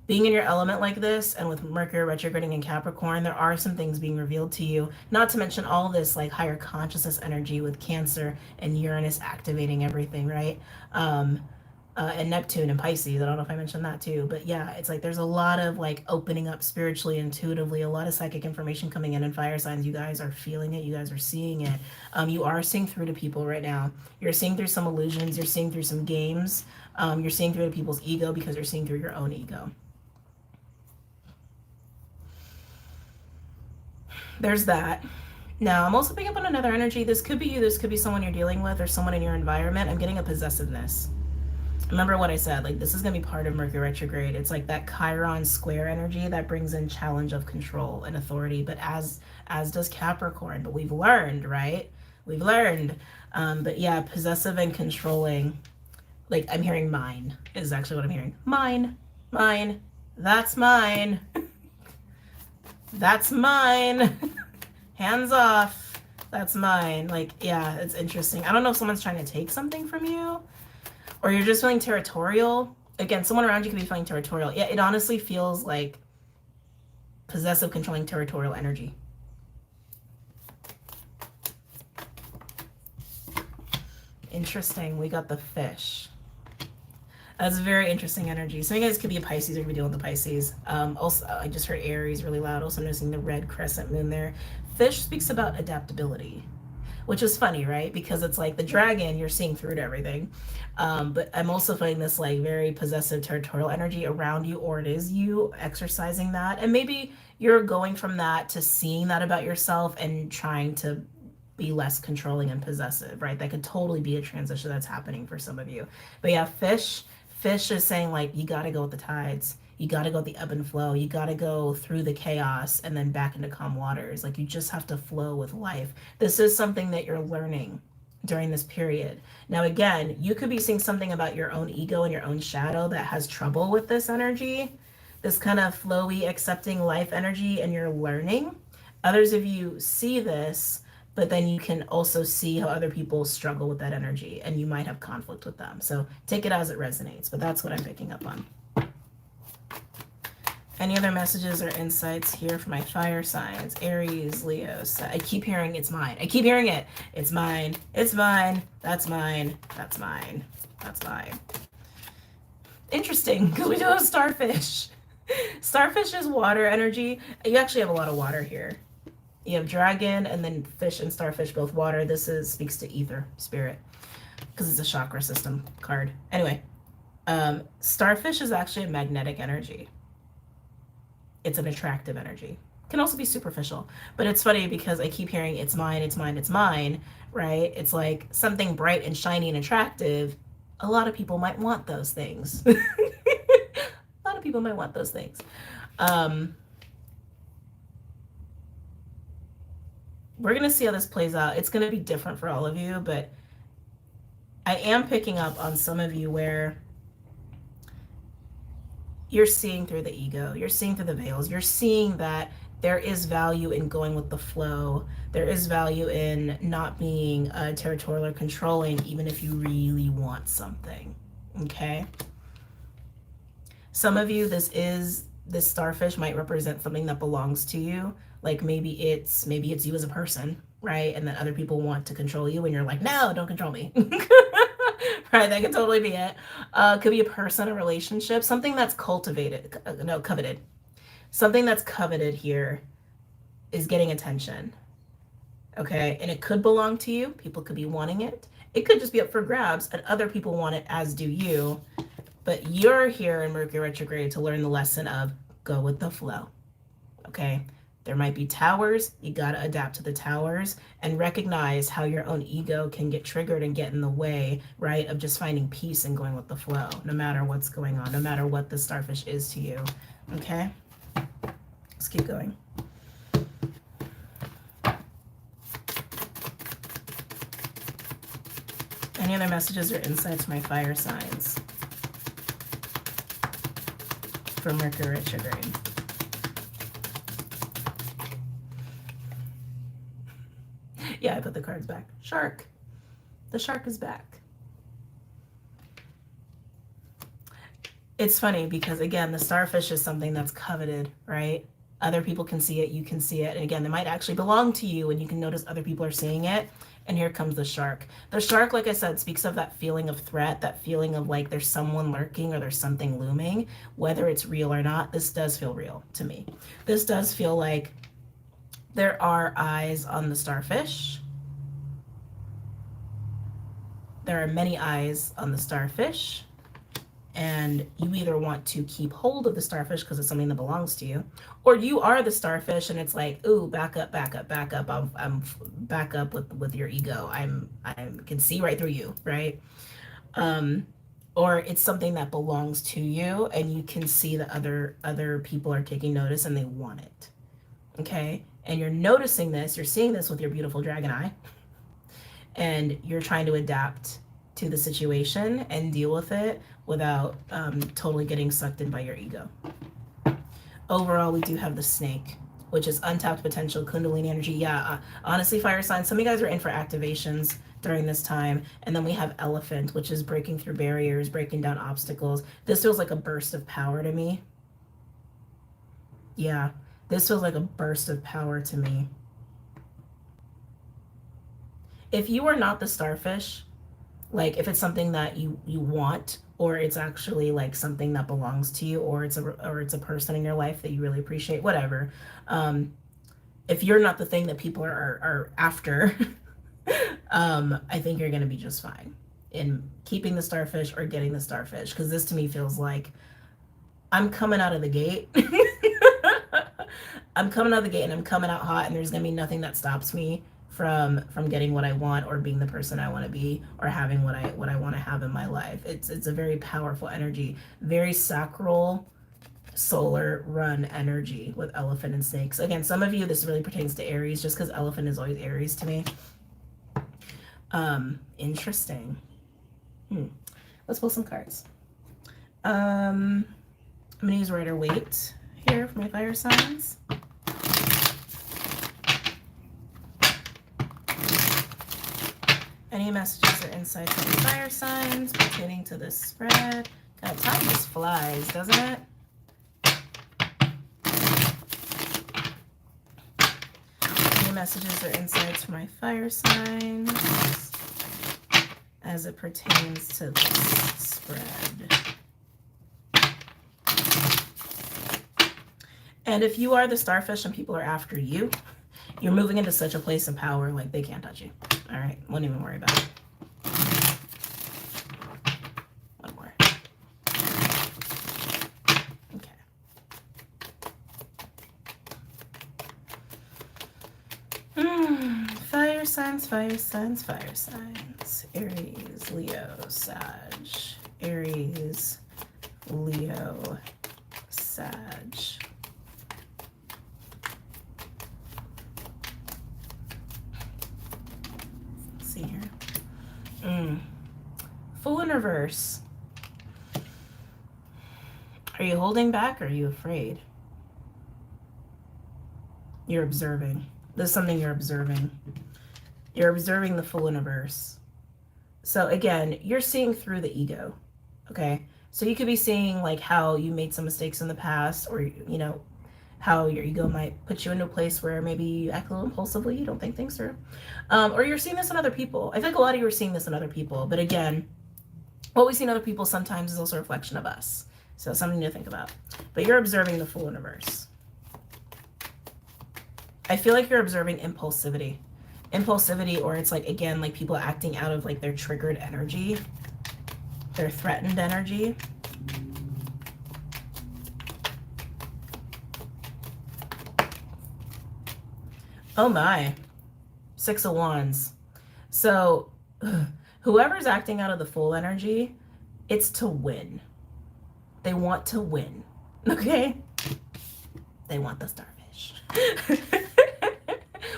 Being in your element like this, and with Mercury retrograding in Capricorn, there are some things being revealed to you. Not to mention all this like higher consciousness energy with Cancer and Uranus activating everything, right? And Neptune and Pisces. I don't know if I mentioned that too, but yeah, it's like there's a lot of like opening up spiritually, intuitively, a lot of psychic information coming in fire signs. You guys are feeling it. You guys are seeing it. You are seeing through to people right now. You're seeing through some illusions. You're seeing through some games. You're seeing through to people's ego because you're seeing through your own ego. There's that. Now, I'm also picking up on another energy. This could be you. This could be someone you're dealing with or someone in your environment. I'm getting a possessiveness. Remember what I said, like this is going to be part of Mercury retrograde. It's like that Chiron square energy that brings in challenge of control and authority, but as does Capricorn. But we've learned, right? We've learned. But yeah, possessive and controlling. Like I'm hearing mine is actually what I'm hearing. Mine, that's mine. That's mine. Hands off. That's mine. Like, yeah, it's interesting. I don't know if someone's trying to take something from you, or you're just feeling territorial. Again, someone around you could be feeling territorial. Yeah, it honestly feels like possessive, controlling, territorial energy. Interesting. We got the fish. That's a very interesting energy. Some of you guys could be a Pisces or could be dealing with the Pisces. Also, I just heard Aries really loud. Also noticing the red crescent moon there. Fish speaks about adaptability, which is funny, right? Because it's like the dragon, you're seeing through to everything. But I'm also feeling this like very possessive territorial energy around you, or it is you exercising that. And maybe you're going from that to seeing that about yourself and trying to be less controlling and possessive, right? That could totally be a transition that's happening for some of you. But yeah, fish is saying like you got to go with the tides, you got to go with the ebb and flow, you got to go through the chaos and then back into calm waters. Like you just have to flow with life. This is something that you're learning during this period. Now again, you could be seeing something about your own ego and your own shadow that has trouble with this energy, this kind of flowy accepting life energy, and you're learning. Others of you see this, but then you can also see how other people struggle with that energy and you might have conflict with them. So take it as it resonates, but that's what I'm picking up on. Any other messages or insights here for my fire signs? Aries, Leo. I keep hearing it's mine. I keep hearing it. It's mine. It's mine. That's mine. That's mine. That's mine. Interesting, because we do have starfish. Starfish is water energy. You actually have a lot of water here. You have dragon and then fish and starfish, both water. This speaks to ether, spirit, because it's a chakra system card. Anyway, starfish is actually a magnetic energy. It's an attractive energy. Can also be superficial, but it's funny because I keep hearing it's mine, it's mine, it's mine, right? It's like something bright and shiny and attractive. A lot of people might want those things. A lot of people might want those things. We're going to see how this plays out. It's going to be different for all of you, but I am picking up on some of you where you're seeing through the ego, you're seeing through the veils, you're seeing that there is value in going with the flow. There is value in not being territorial or controlling, even if you really want something, okay? Some of you, this starfish might represent something that belongs to you. Like maybe it's you as a person, right? And then other people want to control you and you're like, no, don't control me. Right, that could totally be it. Could be a person, a relationship, something that's coveted. Something that's coveted here is getting attention, okay? And it could belong to you. People could be wanting it. It could just be up for grabs and other people want it, as do you. But you're here in Mercury Retrograde to learn the lesson of go with the flow, okay? There might be towers. You got to adapt to the towers and recognize how your own ego can get triggered and get in the way, right, of just finding peace and going with the flow, no matter what's going on, no matter what the starfish is to you, okay? Let's keep going. Any other messages or insights for my fire signs for Mercury Retrograde? Yeah, I put the cards back. Shark. The shark is back. It's funny because, again, the starfish is something that's coveted, right? Other people can see it. You can see it. And again, it might actually belong to you and you can notice other people are seeing it. And here comes the shark. The shark, like I said, speaks of that feeling of threat, that feeling of like there's someone lurking or there's something looming. Whether it's real or not, this does feel real to me. This does feel like there are eyes on the starfish. There are many eyes on the starfish. And you either want to keep hold of the starfish because it's something that belongs to you, or you are the starfish and it's like, ooh, back up, back up, back up. I'm back up with your ego. I can see right through you, right? Or it's something that belongs to you and you can see that other people are taking notice and they want it, okay? And you're noticing this, you're seeing this with your beautiful dragon eye, and you're trying to adapt to the situation and deal with it without totally getting sucked in by your ego. Overall, we do have the snake, which is untapped potential, kundalini energy. Yeah, honestly, fire signs, some of you guys are in for activations during this time. And then we have elephant, which is breaking through barriers, breaking down obstacles. This feels like a burst of power to me. Yeah, this feels like a burst of power to me. If you are not the starfish, Like if it's something that you want, or it's actually like something that belongs to you, or it's a person in your life that you really appreciate, whatever. If you're not the thing that people are after, I think you're going to be just fine in keeping the starfish or getting the starfish, because this to me feels like I'm coming out of the gate. I'm coming out of the gate and I'm coming out hot, and there's going to be nothing that stops me from getting what I want, or being the person I want to be, or having what I want to have in my life. It's a very powerful energy, very sacral solar run energy with elephant and snakes. Again, some of you, this really pertains to Aries, just because elephant is always Aries to me. Interesting. Let's pull some cards. I'm gonna use Rider-Waite here for my fire signs. Any messages or insights on the fire signs pertaining to this spread? God, time just flies, doesn't it? Any messages or insights for my fire signs as it pertains to this spread? And if you are the starfish and people are after you, you're moving into such a place of power, like they can't touch you. All right, won't even worry about it. One more. Okay. Fire signs, fire signs, fire signs. Aries, Leo, Sag. Aries, Leo, Sag. See here. Fool in reverse. Are you holding back, or are you afraid? You're observing. This is something you're observing. You're observing the Fool in reverse. So again, you're seeing through the ego. Okay? So you could be seeing like how you made some mistakes in the past, or you know, how your ego might put you into a place where maybe you act a little impulsively, you don't think things through. Or you're seeing this in other people. I think a lot of you are seeing this in other people. But again, what we see in other people sometimes is also a reflection of us. So something to think about. But you're observing the Fool in reverse. I feel like you're observing impulsivity. Impulsivity, or it's like, again, like people acting out of like their triggered energy, their threatened energy. Oh my. 6 of Wands. So whoever's acting out of the Fool energy, it's to win. They want to win. Okay? They want the starfish.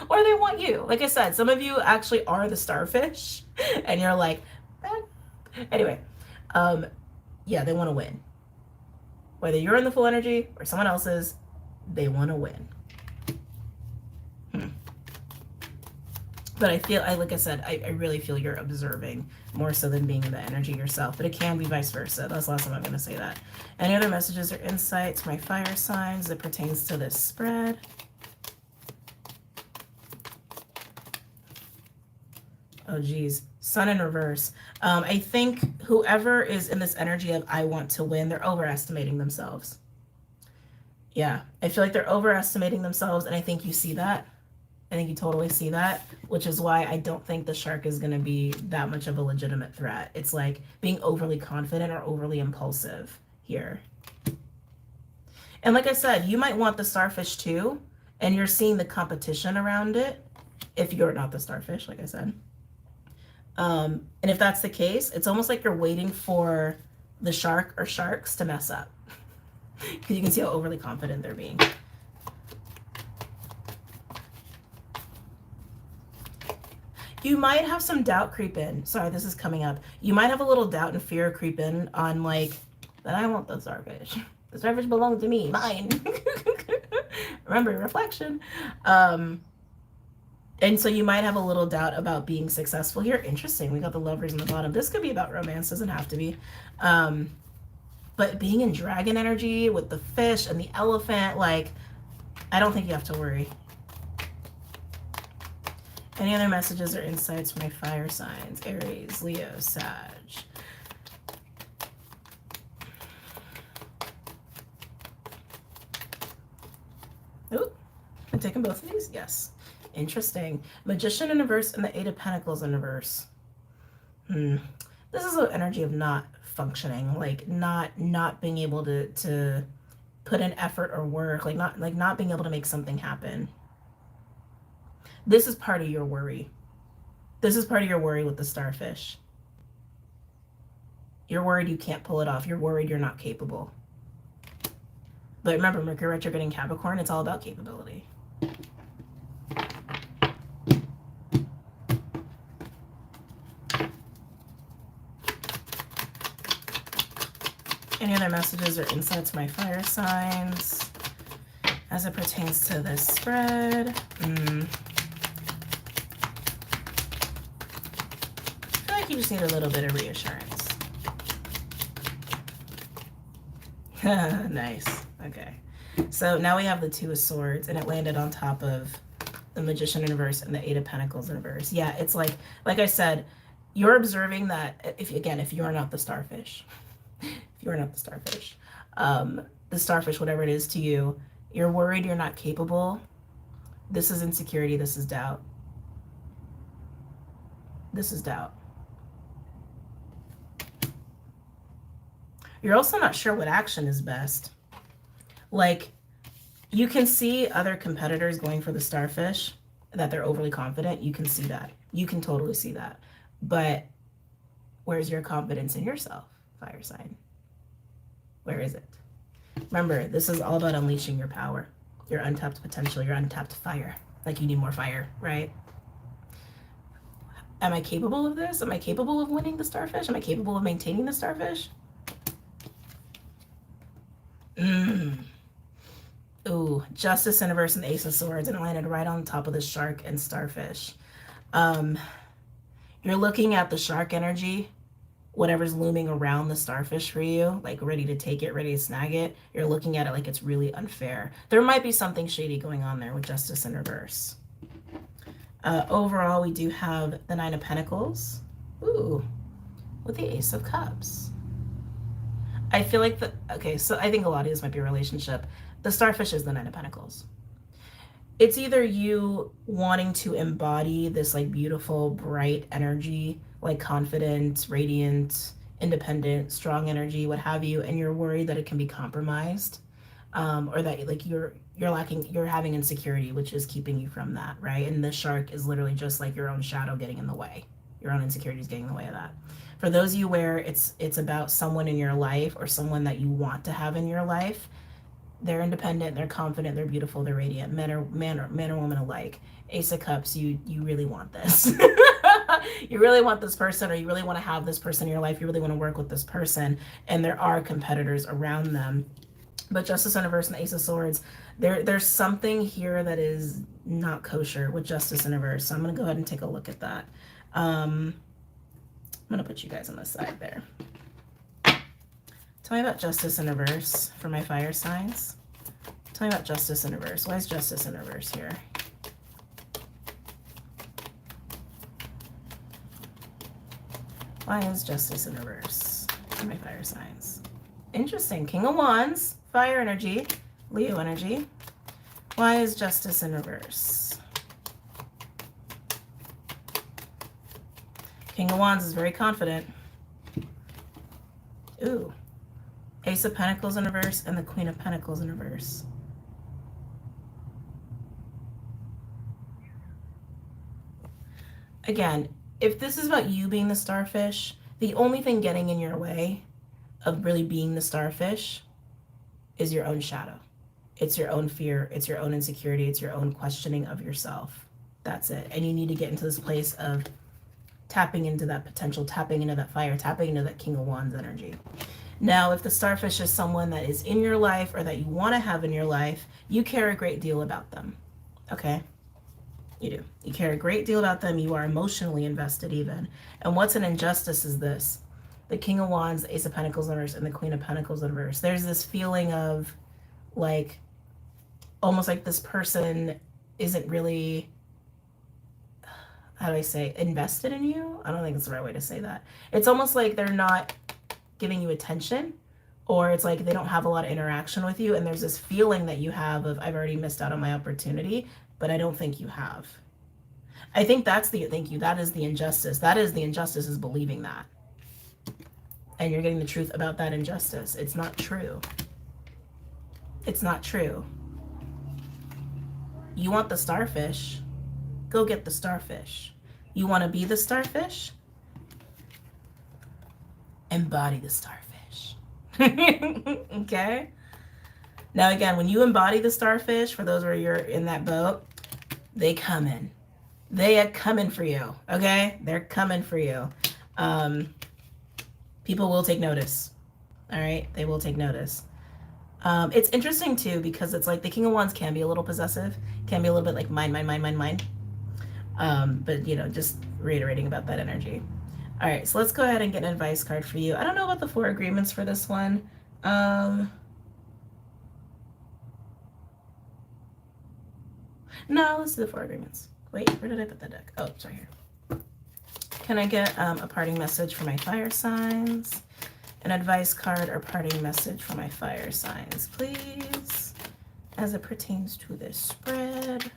Or they want you. Like I said, some of you actually are the starfish, and you're like, anyway, yeah, they want to win. Whether you're in the Fool energy or someone else's, they want to win. But I feel, like I said, I really feel you're observing more so than being in the energy yourself. But it can be vice versa. That's the last time I'm going to say that. Any other messages or insights, my fire signs, that pertains to this spread? Oh, geez. Sun in reverse. I think whoever is in this energy of I want to win, they're overestimating themselves. Yeah, I feel like they're overestimating themselves, and I think you see that. I think you totally see that, which is why I don't think the shark is going to be that much of a legitimate threat. It's like being overly confident or overly impulsive here. And like I said, you might want the starfish too, and you're seeing the competition around it if you're not the starfish, like I said. And if that's the case, it's almost like you're waiting for the shark or sharks to mess up, because you can see how overly confident they're being. You might have some doubt creep in. Sorry, this is coming up. You might have a little doubt and fear creep in on like, that I want the starfish. The starfish belongs to me, mine. Remember, reflection. And so you might have a little doubt about being successful here. Interesting, we got the Lovers in the bottom. This could be about romance, doesn't have to be. But being in dragon energy with the fish and the elephant, like, I don't think you have to worry. Any other messages or insights for my fire signs? Aries, Leo, Sag. Ooh, I'm taking both of these? Yes. Interesting. Magician in reverse and the Eight of Pentacles in reverse. This is an energy of not functioning, like not being able to put in effort or work, like not being able to make something happen. This is part of your worry. This is part of your worry with the starfish. You're worried you can't pull it off. You're worried you're not capable. But remember, Mercury retrograde in Capricorn, it's all about capability. Any other messages or insights for my fire signs as it pertains to this spread? I feel like you just need a little bit of reassurance. Nice. Okay. So now we have the Two of Swords, and it landed on top of the Magician in reverse and the Eight of Pentacles in reverse. Yeah, it's like I said, you're observing that if you're not the starfish, the starfish, whatever it is to you, you're worried you're not capable. This is insecurity. This is doubt. This is doubt. You're also not sure what action is best. Like, you can see other competitors going for the starfish, that they're overly confident. You can see that. You can totally see that. But where's your confidence in yourself, fire sign? Where is it? Remember, this is all about unleashing your power, your untapped potential, your untapped fire. Like, you need more fire, right? Am I capable of this? Am I capable of winning the starfish? Am I capable of maintaining the starfish? Ooh, Justice in reverse and the Ace of Swords, and it landed right on top of the shark and starfish. You're looking at the shark energy, whatever's looming around the starfish for you, like ready to take it, ready to snag it. You're looking at it like it's really unfair. There might be something shady going on there with Justice in reverse. Overall, we do have the Nine of Pentacles. Ooh, with the Ace of Cups. I feel like okay, so I think a lot of this might be a relationship. The starfish is the Nine of Pentacles. It's either you wanting to embody this like beautiful, bright energy, like confident, radiant, independent, strong energy, what have you, and you're worried that it can be compromised, or that like you're having insecurity, which is keeping you from that, right? And the shark is literally just like your own shadow getting in the way. Your own insecurities getting in the way of that. For those of you where it's about someone in your life or someone that you want to have in your life, they're independent, they're confident, they're beautiful, they're radiant, man or woman alike. Ace of Cups, you really want this. You really want this person, or you really want to have this person in your life. You really want to work with this person, and there are competitors around them. But Justice in reverse and the Ace of Swords, there's something here that is not kosher with Justice in reverse. So I'm going to go ahead and take a look at that. I'm going to put you guys on the side there. Tell me about Justice in reverse for my fire signs. Tell me about Justice in reverse. Why is Justice in reverse here? Why is Justice in reverse for my fire signs? Interesting. King of Wands, fire energy, Leo energy. Why is Justice in reverse? King of Wands is very confident. Ooh. Ace of Pentacles in reverse and the Queen of Pentacles in reverse. Again, if this is about you being the starfish, the only thing getting in your way of really being the starfish is your own shadow. It's your own fear. It's your own insecurity. It's your own questioning of yourself. That's it. And you need to get into this place of tapping into that potential, tapping into that fire, tapping into that King of Wands energy. Now, if the starfish is someone that is in your life or that you want to have in your life, you care a great deal about them. Okay? You do. You care a great deal about them. You are emotionally invested even. And what's an injustice is this. The King of Wands, the Ace of Pentacles in reverse, and the Queen of Pentacles in reverse. There's this feeling of like, almost like this person isn't really, how do I say, invested in you? I don't think it's the right way to say that. It's almost like they're not giving you attention, or it's like they don't have a lot of interaction with you, and there's this feeling that you have of, I've already missed out on my opportunity, but I don't think you have. I think that's the, thank you, that is the injustice. That is the injustice, is believing that. And you're getting the truth about that injustice. It's not true. It's not true. You want the starfish? Go get the starfish. You want to be the starfish? Embody the starfish. Okay? Now again, when you embody the starfish, for those where you're in that boat, they coming. They are coming for you. Okay? They're coming for you. People will take notice. All right? They will take notice. It's interesting too, because it's like the King of Wands can be a little possessive, can be a little bit like mine. But you know, just reiterating about that energy. All right, so let's go ahead and get an advice card for you. I don't know about the 4 agreements for this one. No, let's do the 4 agreements. Wait, where did I put that deck? Oh, it's right here. Can I get a parting message for my fire signs? An advice card or parting message for my fire signs, please, as it pertains to this spread.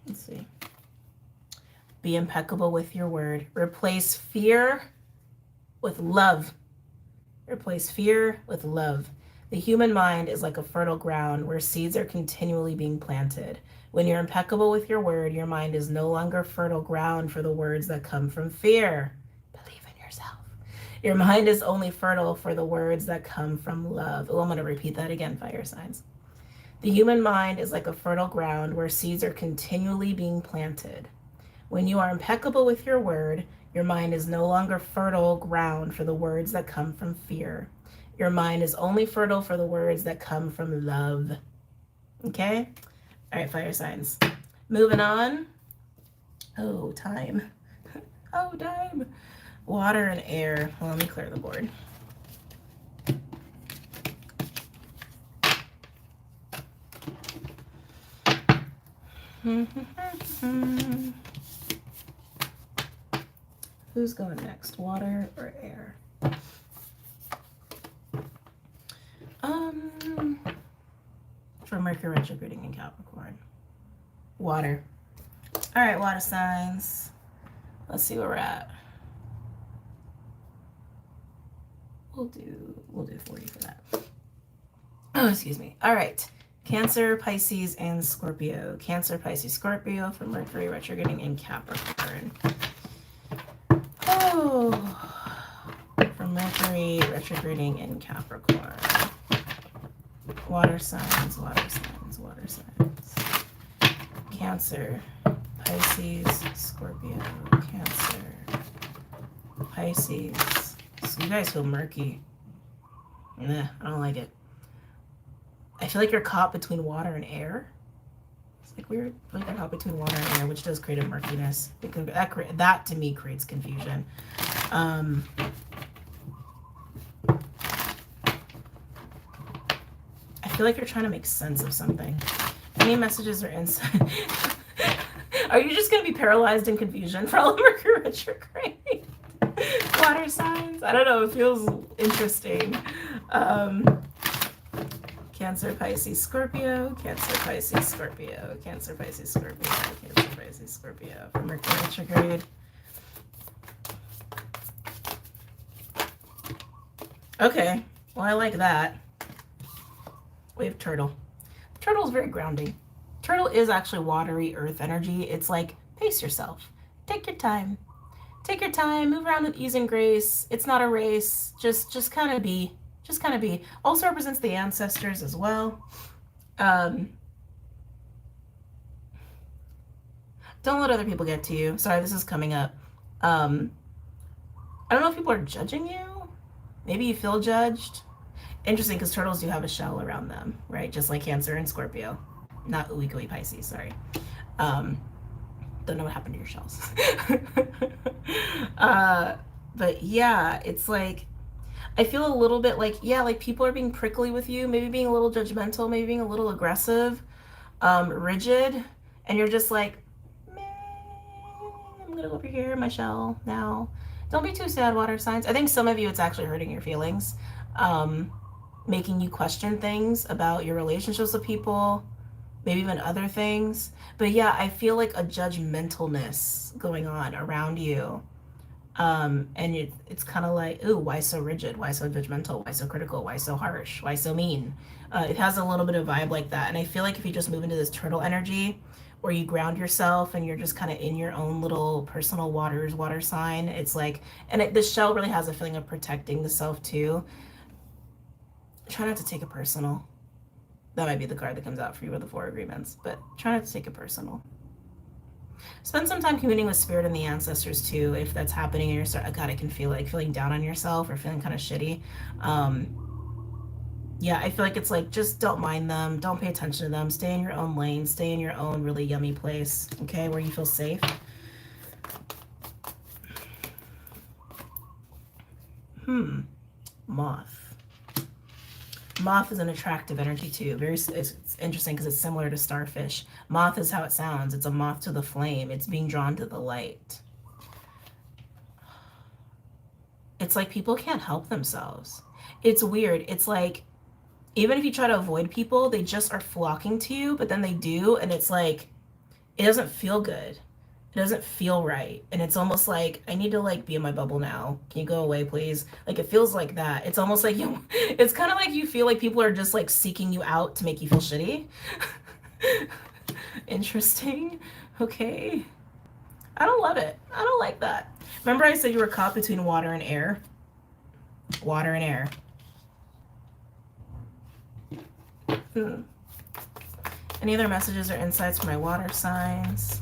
Let's see. Be impeccable with your word. Replace fear with love. Replace fear with love. The human mind is like a fertile ground where seeds are continually being planted. When you're impeccable with your word, your mind is no longer fertile ground for the words that come from fear. Believe in yourself. Your mind is only fertile for the words that come from love. Oh, I'm going to repeat that again, fire signs. The human mind is like a fertile ground where seeds are continually being planted. When you are impeccable with your word, your mind is no longer fertile ground for the words that come from fear. Your mind is only fertile for the words that come from love. Okay? All right, fire signs. Moving on. Oh, time. Oh, time. Water and air. Well, let me clear the board. Who's going next? Water or air? For Mercury retrograding in Capricorn. Water. All right, water signs. Let's see where we're at. We'll do 40 for that. Oh, excuse me. All right. Cancer, Pisces, and Scorpio. Cancer, Pisces, Scorpio for Mercury retrograding in Capricorn. Oh, for Mercury retrograding in Capricorn. Water signs, water signs, water signs. Cancer, Pisces, Scorpio, Cancer, Pisces. So you guys feel murky. Nah, I don't like it. I feel like you're caught between water and air. It's like weird. I feel like you're caught between water and air, which does create a murkiness. Because that to me creates confusion. I feel like you're trying to make sense of something. Any messages or insight? Are you just going to be paralyzed in confusion for all of Mercury retrograde? Water signs? I don't know. It feels interesting. Cancer, Pisces, Scorpio. Cancer, Pisces, Scorpio. Cancer, Pisces, Scorpio. Cancer, Pisces, Scorpio for Mercury retrograde. Okay. Well, I like that. We have turtle. Turtle is very grounding. Turtle is actually watery earth energy. It's like, pace yourself. Take your time. Take your time. Move around with ease and grace. It's not a race. Just kind of be. Just kind of be. Also represents the ancestors as well. Don't let other people get to you. Sorry, this is coming up. I don't know if people are judging you. Maybe you feel judged. Interesting, because turtles do have a shell around them, right? Just like Cancer and Scorpio. Not Uikoi Pisces, sorry. Don't know what happened to your shells. But yeah, it's like, I feel a little bit like, yeah, like people are being prickly with you, maybe being a little judgmental, maybe being a little aggressive. rigid, and you're just like, meh, I'm gonna go over here in my shell now. Don't be too sad, water signs. I think some of you, it's actually hurting your feelings, making you question things about your relationships with people, maybe even other things. But yeah, I feel like a judgmentalness going on around you. And it's kind of like, ooh, why so rigid? Why so judgmental? Why so critical? Why so harsh? Why so mean? It has a little bit of vibe like that. And I feel like if you just move into this turtle energy, where you ground yourself and you're just kind of in your own little personal waters, water sign, it's like, and the shell really has a feeling of protecting the self too. Try not to take it personal. That might be the card that comes out for you with the 4 agreements, but try not to take it personal. Spend some time communing with spirit and the ancestors too, if that's happening and you're God, I can feel like feeling down on yourself or feeling kind of shitty. Yeah, I feel like it's like, just don't mind them, don't pay attention to them, stay in your own lane, stay in your own really yummy place, okay, where you feel safe. Moth. Moth is an attractive energy too. It's interesting because it's similar to starfish. Moth is how it sounds. It's a moth to the flame. It's being drawn to the light. It's like people can't help themselves. It's weird. It's like, even if you try to avoid people, they just are flocking to you, but then they do, and it's like, it doesn't feel good. It doesn't feel right. And it's almost like, I need to like be in my bubble now. Can you go away, please? Like, it feels like that. It's almost like it's kind of like you feel like people are just like seeking you out to make you feel shitty. Interesting. Okay. I don't love it. I don't like that. Remember I said you were caught between water and air? Water and air. Any other messages or insights for my water signs?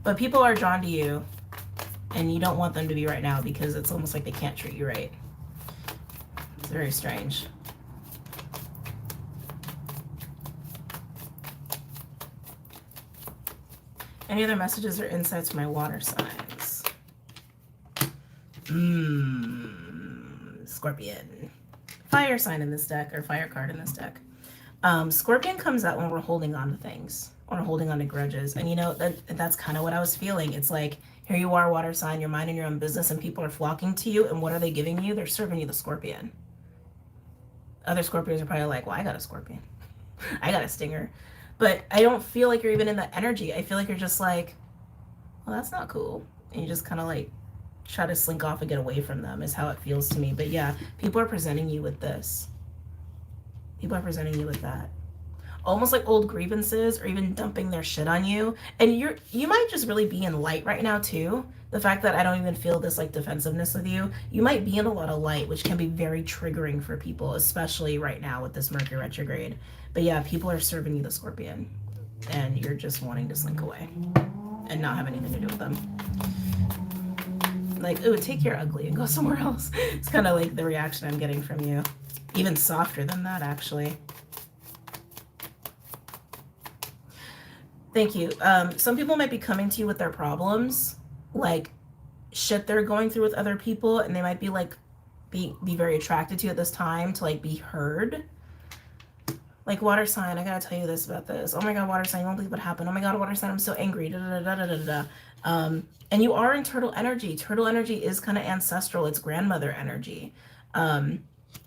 But people are drawn to you, and you don't want them to be right now because it's almost like they can't treat you right. It's very strange. Any other messages or insights for my water signs? Scorpion. Fire sign in this deck, or fire card in this deck. Scorpion comes out when we're holding on to things, or holding on to grudges. And you know, that's kind of what I was feeling. It's like, here you are, water sign, you're minding your own business, and people are flocking to you, and what are they giving you? They're serving you the scorpion. Other Scorpions are probably like, well, I got a scorpion. I got a stinger. But I don't feel like you're even in that energy. I feel like you're just like, well, that's not cool. And you just kind of like try to slink off and get away from them is how it feels to me. But yeah, people are presenting you with this. People are presenting you with that. Almost like old grievances, or even dumping their shit on you. And you might just really be in light right now too. The fact that I don't even feel this like defensiveness with you. You might be in a lot of light, which can be very triggering for people, especially right now with this Mercury retrograde. But yeah, people are serving you the scorpion, and you're just wanting to slink away and not have anything to do with them. Like, ooh, take your ugly and go somewhere else. It's kind of like the reaction I'm getting from you. Even softer than that, actually. Thank you. Some people might be coming to you with their problems, like shit they're going through with other people, and they might be like, be very attracted to you at this time to like be heard. Like, water sign, I gotta tell you this about this. Oh my God, water sign, you won't believe what happened. Oh my God, water sign, I'm so angry. Da, da, da, da, da, da, da. And you are in turtle energy. Turtle energy is kind of ancestral. It's grandmother energy.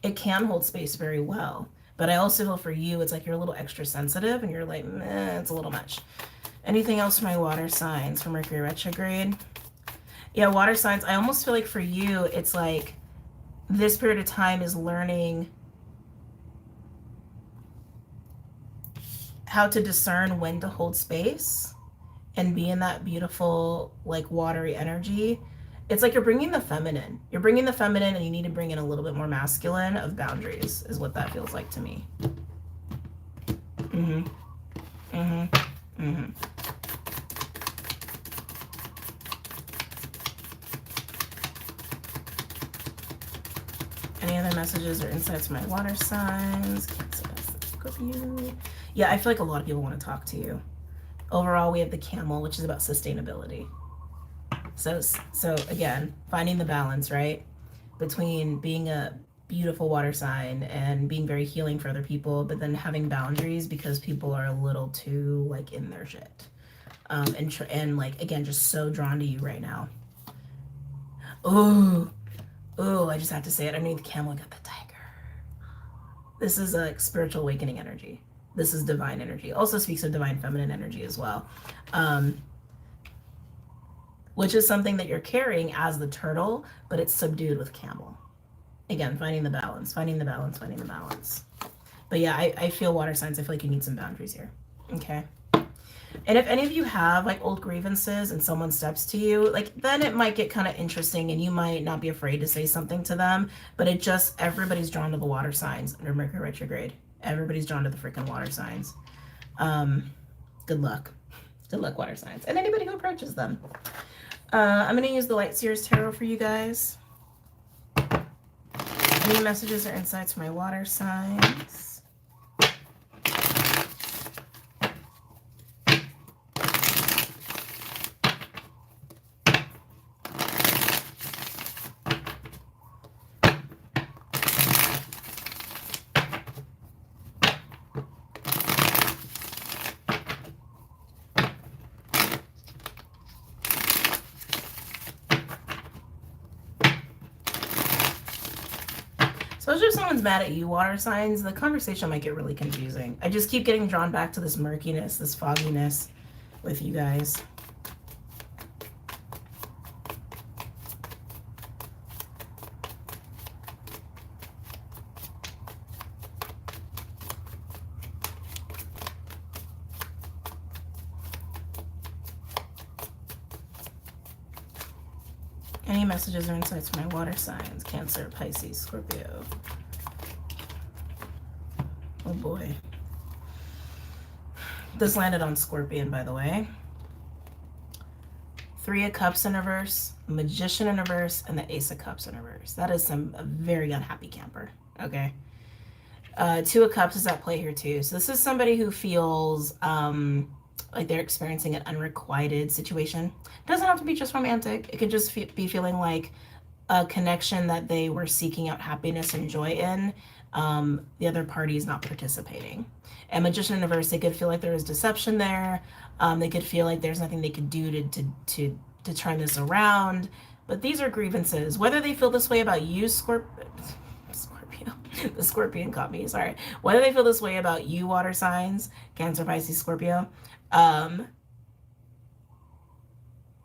It can hold space very well. But I also feel for you, it's like you're a little extra sensitive, and you're like, meh, it's a little much. Anything else for my water signs for Mercury retrograde? Yeah, water signs, I almost feel like for you, it's like this period of time is learning how to discern when to hold space and be in that beautiful, like, watery energy. It's like you're bringing the feminine. You're bringing the feminine, and you need to bring in a little bit more masculine of boundaries, is what that feels like to me. Any other messages or insights from my water signs? Scorpio. Yeah, I feel like a lot of people want to talk to you. Overall, we have the camel, which is about sustainability. So again, finding the balance, right? Between being a beautiful water sign and being very healing for other people, but then having boundaries because people are a little too like in their shit. And like, again, just so drawn to you right now. Oh, I just have to say it. Underneath the camel, I got the tiger. This is a spiritual awakening energy. This is divine energy. Also speaks of divine feminine energy as well. Which is something that you're carrying as the turtle, but it's subdued with camel. Again, finding the balance, finding the balance, finding the balance. But yeah, I feel water signs. I feel like you need some boundaries here. Okay. And if any of you have like old grievances and someone steps to you, like then it might get kind of interesting and you might not be afraid to say something to them, but it just, everybody's drawn to the water signs under Mercury retrograde. Everybody's drawn to the freaking water signs. Good luck. Good luck, water signs. And anybody who approaches them. I'm going to use the Light Seers Tarot for you guys. Any messages or insights for my water signs? Especially if someone's mad at you, water signs, the conversation might get really confusing. I just keep getting drawn back to this murkiness, this fogginess with you guys. Any messages or insights for my water signs? Cancer, Pisces, Scorpio. Oh boy. This landed on Scorpion, by the way. 3 of Cups in reverse, Magician in reverse, and the Ace of Cups in reverse. That is a very unhappy camper, okay? 2 of Cups is at play here too. So this is somebody who feels like they're experiencing an unrequited situation. It doesn't have to be just romantic. It could just be feeling like a connection that they were seeking out happiness and joy in. The other party is not participating. And Magician in reverse, they could feel like there is deception there. They could feel like there's nothing they could do to turn this around. But these are grievances. Whether they feel this way about you, Scorpio, the Scorpion caught me, sorry. Whether they feel this way about you, water signs, Cancer, Pisces, Scorpio,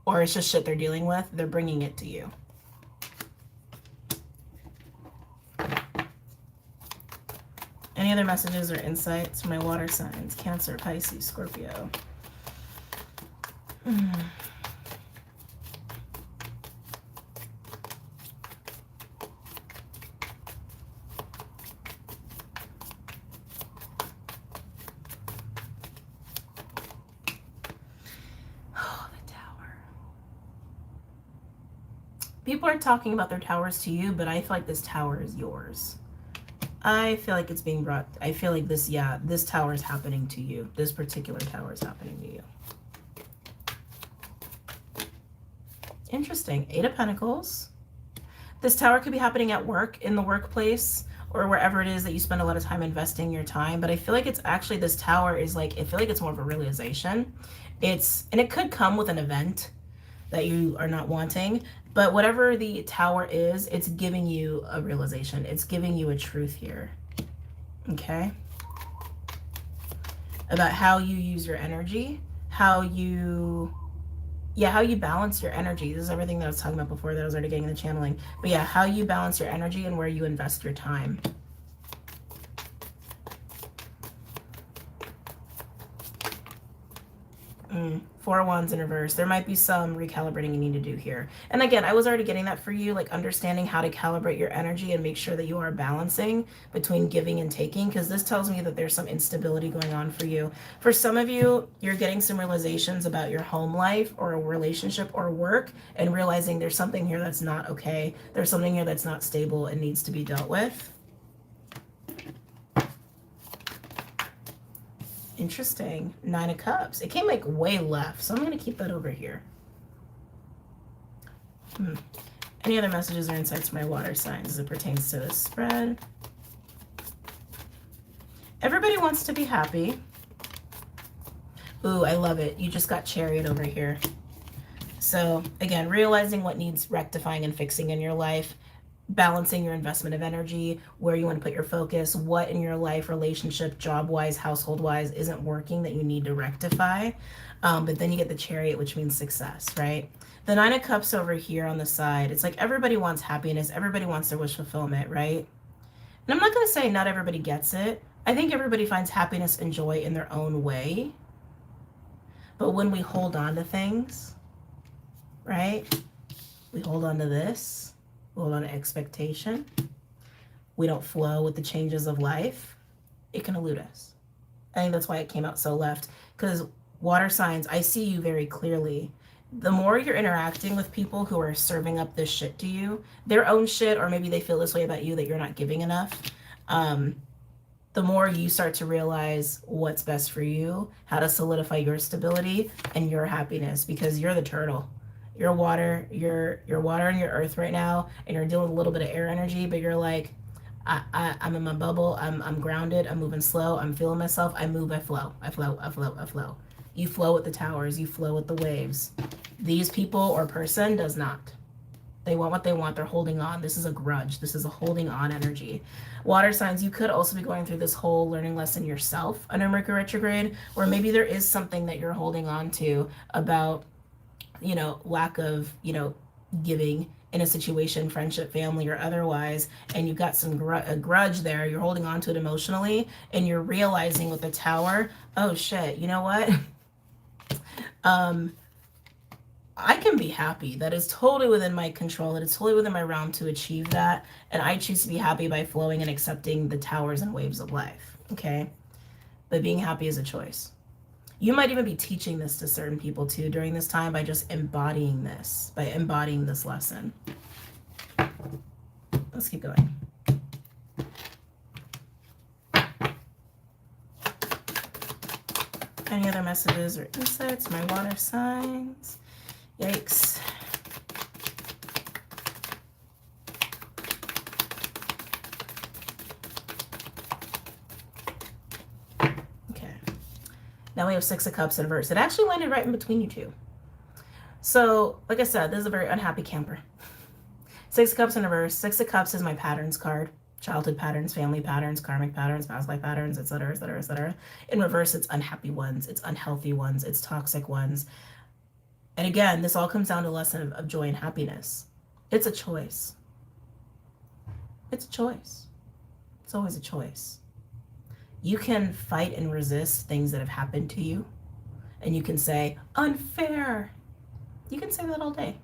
or it's just shit they're dealing with, they're bringing it to you. Any other messages or insights for my water signs? Cancer, Pisces, Scorpio. People are talking about their towers to you, but I feel like this tower is yours. I feel like it's being brought, I feel like this, yeah, this tower is happening to you. This particular tower is happening to you. Interesting. 8 of Pentacles. This tower could be happening at work, in the workplace, or wherever it is that you spend a lot of time investing your time. But I feel like it's actually, this tower is like, I feel like it's more of a realization. And it could come with an event that you are not wanting. But whatever the tower is, it's giving you a realization. It's giving you a truth here, okay? About how you use your energy, how you balance your energy. This is everything that I was talking about before that I was already getting the channeling. But yeah, how you balance your energy and where you invest your time. 4 of Wands in reverse. There might be some recalibrating you need to do here. And again, I was already getting that for you, like understanding how to calibrate your energy and make sure that you are balancing between giving and taking, because this tells me that there's some instability going on for you. For some of you, you're getting some realizations about your home life or a relationship or work and realizing there's something here that's not okay. There's something here that's not stable and needs to be dealt with. Interesting. 9 of Cups. It came like way left, so I'm going to keep that over here. Any other messages or insights for my water signs as it pertains to this spread? Everybody wants to be happy. Ooh, I love it. You just got Chariot over here. So again, realizing what needs rectifying and fixing in your life, balancing your investment of energy, where you want to put your focus, what in your life, relationship, job-wise, household-wise isn't working that you need to rectify. But then you get the Chariot, which means success, right? The Nine of Cups over here on the side, it's like everybody wants happiness. Everybody wants their wish fulfillment, right? And I'm not going to say not everybody gets it. I think everybody finds happiness and joy in their own way. But when we hold on to things, right? We hold on to this. We hold on to expectation. We don't flow with the changes of life. It can elude us. I think that's why it came out so left. Because water signs, I see you very clearly. The more you're interacting with people who are serving up this shit to you, their own shit, or maybe they feel this way about you that you're not giving enough, the more you start to realize what's best for you, how to solidify your stability and your happiness, because you're the turtle. You're water, you're water and your earth right now, and you're dealing with a little bit of air energy, but you're like, I'm in my bubble, I'm grounded, I'm moving slow, I'm feeling myself, I move, I flow. You flow with the towers, you flow with the waves. These people or person does not. They want what they want, they're holding on. This is a grudge, this is a holding on energy. Water signs, you could also be going through this whole learning lesson yourself under Mercury retrograde, where maybe there is something that you're holding on to about, you know, lack of, you know, giving in a situation, friendship, family, or otherwise, and you've got some a grudge there, you're holding on to it emotionally, and you're realizing with the Tower, oh shit, you know what? I can be happy. That is totally within my control. It is totally within my realm to achieve that. And I choose to be happy by flowing and accepting the towers and waves of life. Okay? But being happy is a choice. You might even be teaching this to certain people too during this time by just embodying this, lesson. Let's keep going. Any other messages or insights? My water signs. Yikes. Okay. Now we have Six of Cups in reverse. It actually landed right in between you two. So, like I said, this is a very unhappy camper. Six of Cups in reverse. Six of Cups is my patterns card. Childhood patterns, family patterns, karmic patterns, past life patterns, etc., etc., etc. In reverse, it's unhappy ones, it's unhealthy ones, it's toxic ones. And again, this all comes down to a lesson of joy and happiness. It's a choice. It's a choice. It's always a choice. You can fight and resist things that have happened to you. And you can say, unfair. You can say that all day.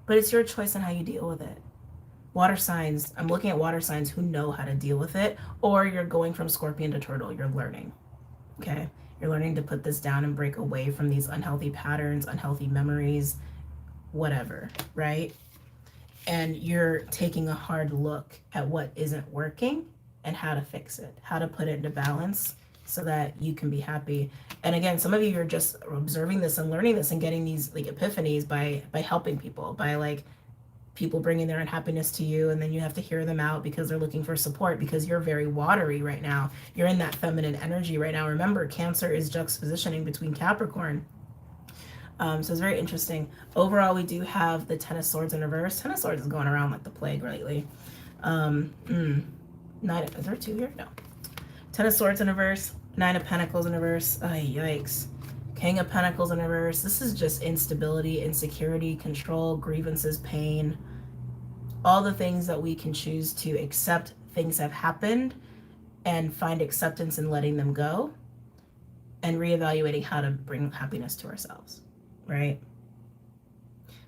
But it's your choice on how you deal with it. Water signs, I'm looking at water signs who know how to deal with it. Or you're going from Scorpion to Turtle. You're learning. Okay? You're learning to put this down and break away from these unhealthy patterns, unhealthy memories, whatever, right? And you're taking a hard look at what isn't working and how to fix it, how to put it into balance so that you can be happy. And again, some of you are just observing this and learning this and getting these like epiphanies by helping people, by like people bringing their unhappiness to you, and then you have to hear them out because they're looking for support because you're very watery right now. You're in that feminine energy right now. Remember, Cancer is juxtapositioning between Capricorn. So it's very interesting. Overall, we do have the Ten of Swords in reverse. Ten of Swords is going around like the plague lately. Is there two here? No. Ten of Swords in reverse. Nine of Pentacles in reverse. Ay, yikes. King of Pentacles in reverse. This is just instability, insecurity, control, grievances, pain. All the things that we can choose to accept things have happened and find acceptance in letting them go and reevaluating how to bring happiness to ourselves, right?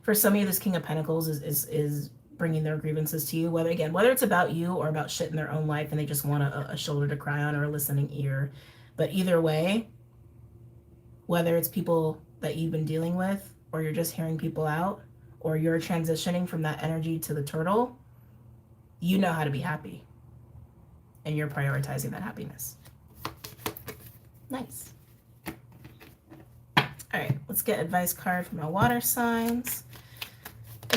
For some of you, this King of Pentacles is bringing their grievances to you, whether it's about you or about shit in their own life and they just want a shoulder to cry on or a listening ear. But either way, whether it's people that you've been dealing with or you're just hearing people out or you're transitioning from that energy to the Turtle, you know how to be happy and you're prioritizing that happiness. Nice. All right, let's get advice card from my water signs.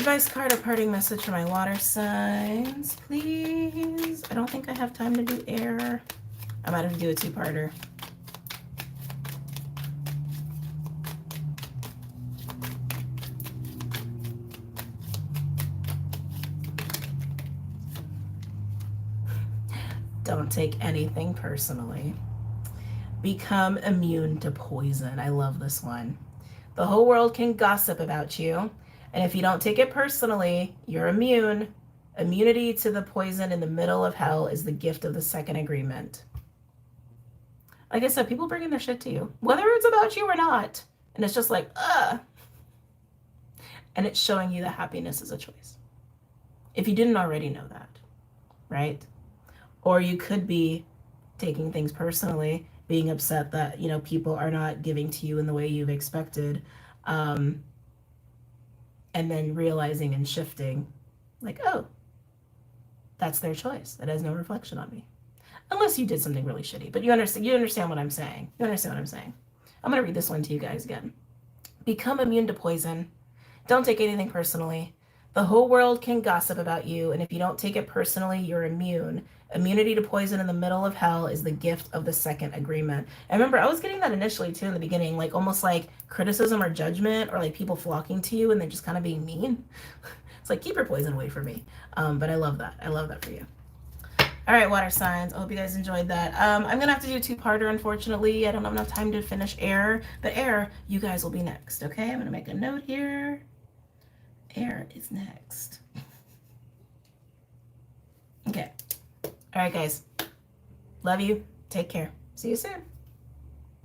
Advice card, a parting message for my water signs, please. I don't think I have time to do air. I might have to do a two-parter. Don't take anything personally. Become immune to poison. I love this one. The whole world can gossip about you, and if you don't take it personally, you're immune. Immunity to the poison in the middle of hell is the gift of the second agreement. Like I said, people bringing their shit to you, whether it's about you or not, and it's just like, ugh. And it's showing you that happiness is a choice. If you didn't already know that, right? Or you could be taking things personally, being upset that, you know, people are not giving to you in the way you've expected. And then realizing and shifting like, oh, that's their choice. That has no reflection on me. Unless you did something really shitty, but you understand what I'm saying. You understand what I'm saying. I'm going to read this one to you guys again. Become immune to poison. Don't take anything personally. The whole world can gossip about you, and if you don't take it personally, you're immune. Immunity to poison in the middle of hell is the gift of the second agreement. And remember, I was getting that initially too in the beginning, like almost like criticism or judgment, or like people flocking to you and then just kind of being mean. It's like, keep your poison away from me. But I love that. I love that for you. All right, water signs. I hope you guys enjoyed that. I'm going to have to do a two-parter, unfortunately. I don't have enough time to finish air. But air, you guys will be next, okay? I'm going to make a note here. Air is next. Okay. All right, guys. Love you. Take care. See you soon.